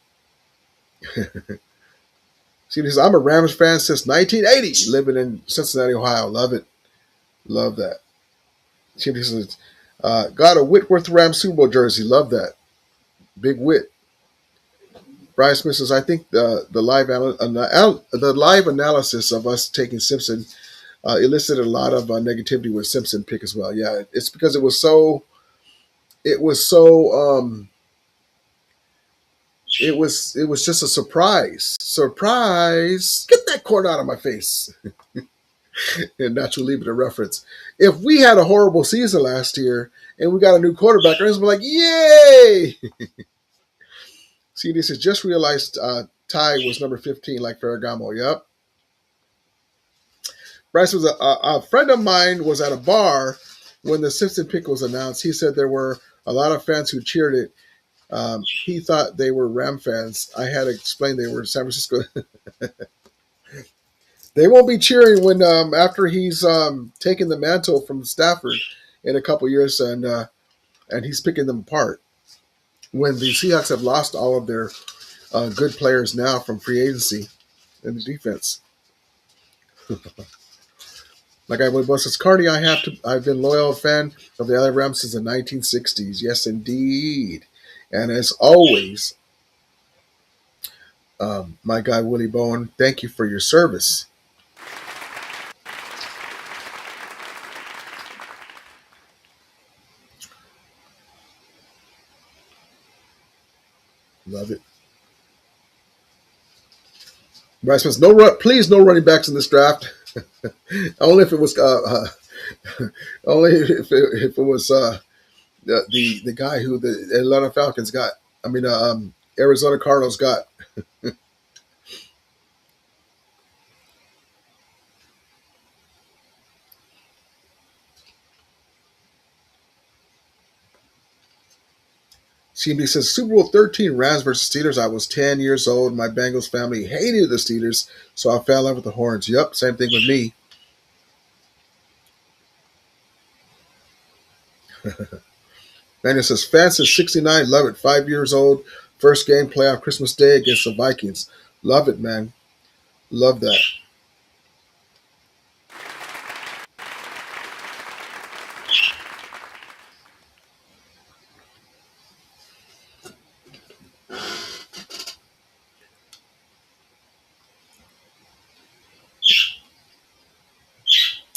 CMD says I'm a Rams fan since 1980, living in Cincinnati, Ohio. Love it. Love that. CMD says got a Whitworth Rams Super Bowl jersey. Love that. Big Whit. Brian Smith says, I think the live analysis of us taking Simpson elicited a lot of negativity with Simpson pick as well. Yeah, it's because it was so it was just a surprise. Surprise! Get that corn out of my face. And not to leave it a reference. If we had a horrible season last year and we got a new quarterback, I was like, yay! See, this is just realized Ty was number 15, like Ferragamo. Yep. Bryce was a friend of mine was at a bar when the Simpson pick was announced. He said there were a lot of fans who cheered it. He thought they were Ram fans. I had to explain they were San Francisco. They won't be cheering when after he's taken the mantle from Stafford in a couple years and he's picking them apart. When the Seahawks have lost all of their good players now from free agency in the defense. Like I would says, Carney, I've been loyal fan of the LA Rams since the 1960s. Yes, indeed. And as always, my guy Willie Bowen, thank you for your service. Love it. Bryce says, please no running backs in this draft. Only if it was the guy who the Atlanta Falcons got. I mean, Arizona Cardinals got. CMB says Super Bowl 13 Rams versus Steelers. I was 10 years old. My Bengals family hated the Steelers, so I fell in love with the Horns. Yup, same thing with me. Daniel says Fans is 69. Love it. 5 years old. First game playoff Christmas Day against the Vikings. Love it, man. Love that.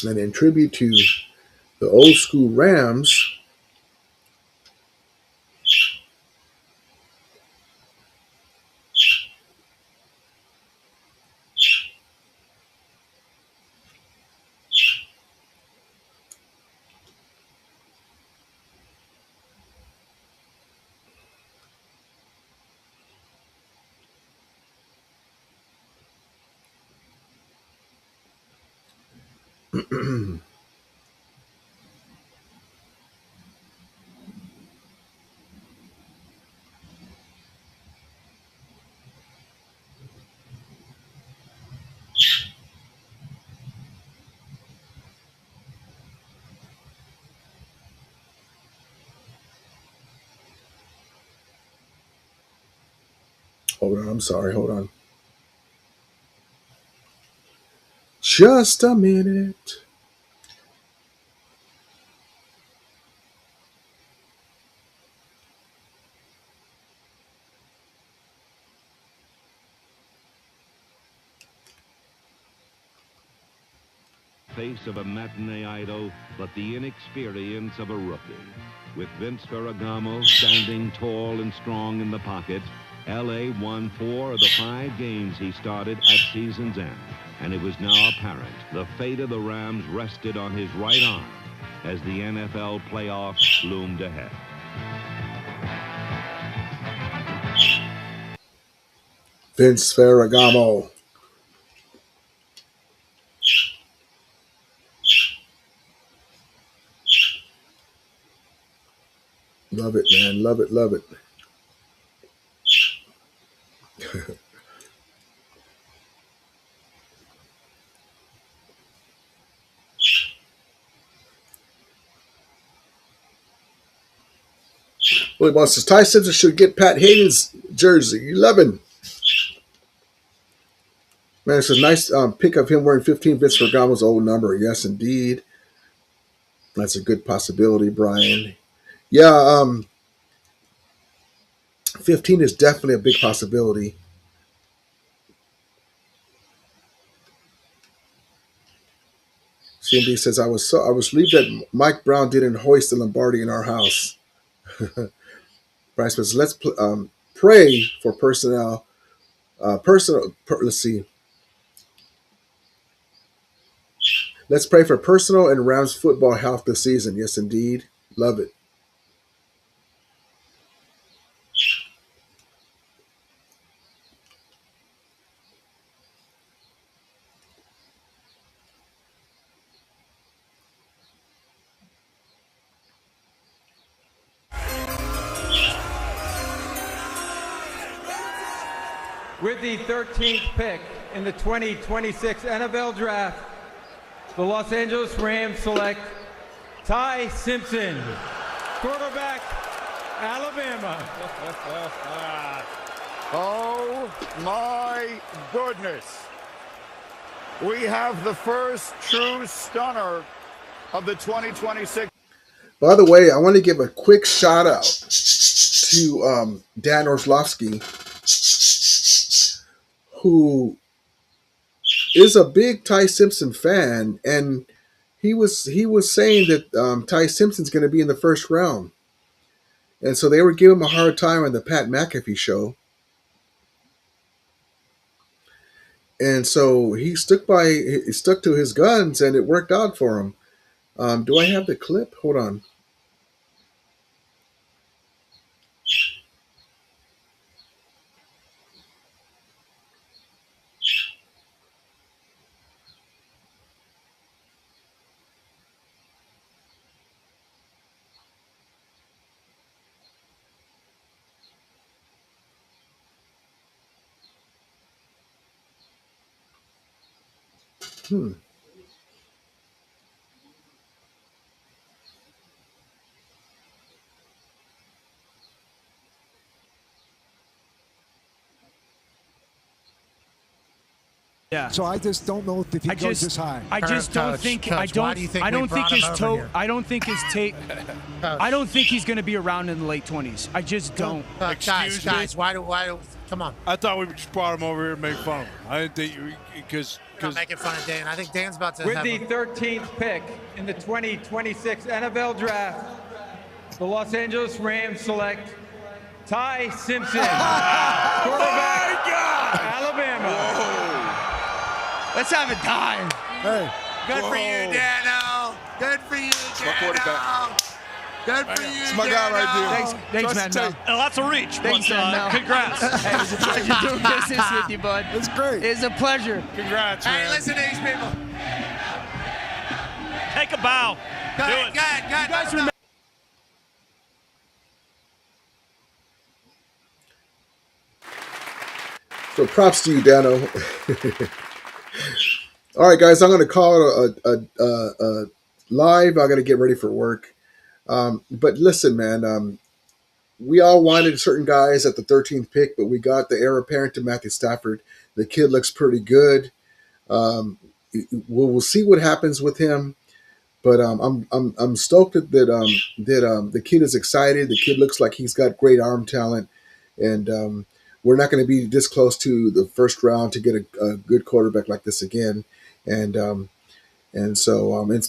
And in tribute to the old school Rams, hold on, I'm sorry, hold on. Just a minute. Face of a matinee idol, but the inexperience of a rookie. With Vince Ferragamo standing tall and strong in the pocket, L.A. won 4 of the 5 games he started at season's end, and it was now apparent the fate of the Rams rested on his right arm as the NFL playoffs loomed ahead. Vince Ferragamo. Love it, man. Love it, love it. Willie Boss says Ty Simpson should get Pat Hayden's jersey. 11. Man, it's a nice pick of him wearing 15, Vince Ferragamo's old number. Yes, indeed. That's a good possibility, Brian. Yeah, 15 is definitely a big possibility. CMD says I was relieved that Mike Brown didn't hoist the Lombardi in our house. Brian says let's pray for personnel. Let's see. Let's pray for personal and Rams football health this season. Yes, indeed. Love it. With the 13th pick in the 2026 NFL Draft, the Los Angeles Rams select Ty Simpson, quarterback, Alabama. Oh my goodness. We have the first true stunner of the 2026. By the way, I want to give a quick shout out to Dan Orlovsky, who is a big Ty Simpson fan, and he was saying that Ty Simpson's going to be in the first round, and so they were giving him a hard time on the Pat McAfee show, and so he stuck to his guns, and it worked out for him. Do I have the clip? Hold on. Hmm. Yeah. So I just don't know if he goes this high. I just don't think. I don't think his toe. I don't think his tape. I don't think he's going to be around in the late 20s. I just don't. Guys, why do? Come on. I thought we just brought him over here to make fun of him. I didn't think you because We're not making fun of Dan. I think Dan's about to With have the a- 13th pick in the 2026 NFL Draft, the Los Angeles Rams select Ty Simpson, quarterback, Alabama. Let's have it die. Hey. Good for you, Dano. Good for you, Dano. Good for you, It's my guy right there. Thanks, man. Mel. Lots of reach. Thanks, man. Mel. Congrats. Hey, it was a pleasure doing business with you, bud. It's great. It's a pleasure. Congrats, Hey, man. listen to these people. Take a bow. Go ahead, go ahead, go ahead. No, no. So props to you, Dano. All right, guys, I'm going to call it a live. I got to get ready for work. But listen, man, we all wanted certain guys at the 13th pick, but we got the heir apparent to Matthew Stafford. The kid looks pretty good. We'll see what happens with him. But I'm stoked that the kid is excited. The kid looks like he's got great arm talent, and we're not going to be this close to the first round to get a good quarterback like this again. And so he's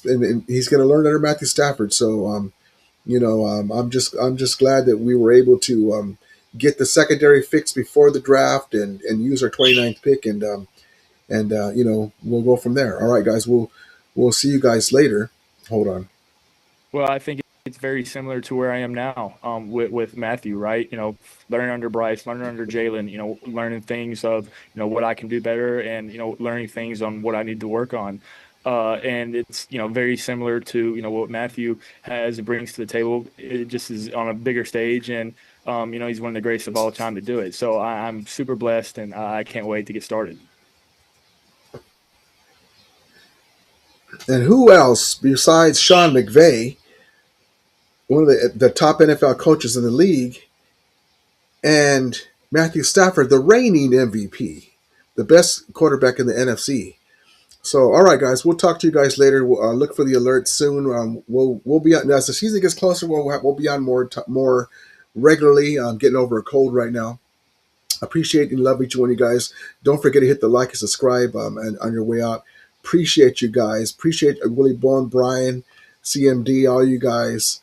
going to learn under Matthew Stafford. So I'm just glad that we were able to get the secondary fixed before the draft and use our 29th pick, and we'll go from there. All right, guys, we'll see you guys later. Hold on. Well, I think it's very similar to where I am now with Matthew, right? Learning under Bryce, learning under Jalen, learning things of, what I can do better and, learning things on what I need to work on. And it's, very similar to, what Matthew has and brings to the table. It just is on a bigger stage, and, he's one of the greatest of all time to do it. So I'm super blessed, and I can't wait to get started. And who else besides Sean McVay, one of the top NFL coaches in the league, and Matthew Stafford, the reigning MVP, the best quarterback in the NFC. So, all right, guys, we'll talk to you guys later. We'll, look for the alert soon. We'll be on as the season gets closer. We'll be on more regularly. I'm getting over a cold right now. Appreciate and love each one of you guys. Don't forget to hit the like and subscribe and on your way out. Appreciate you guys. Appreciate Willie Bone, Brian, CMD, all you guys.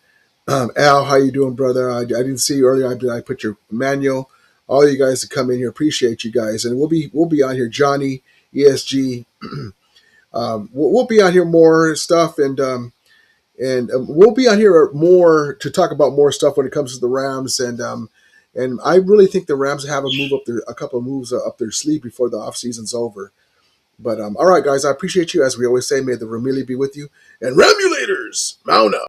Al, how you doing, brother? I didn't see you earlier. I put your manual. All you guys that come in here, appreciate you guys. And we'll be on here. Johnny, ESG. We'll be on here more stuff, and we'll be on here more to talk about more stuff when it comes to the Rams. And I really think the Rams have a couple of moves up their sleeve before the offseason's over. But all right, guys, I appreciate you. As we always say, may the Ramili be with you. And Ramulators, mount up.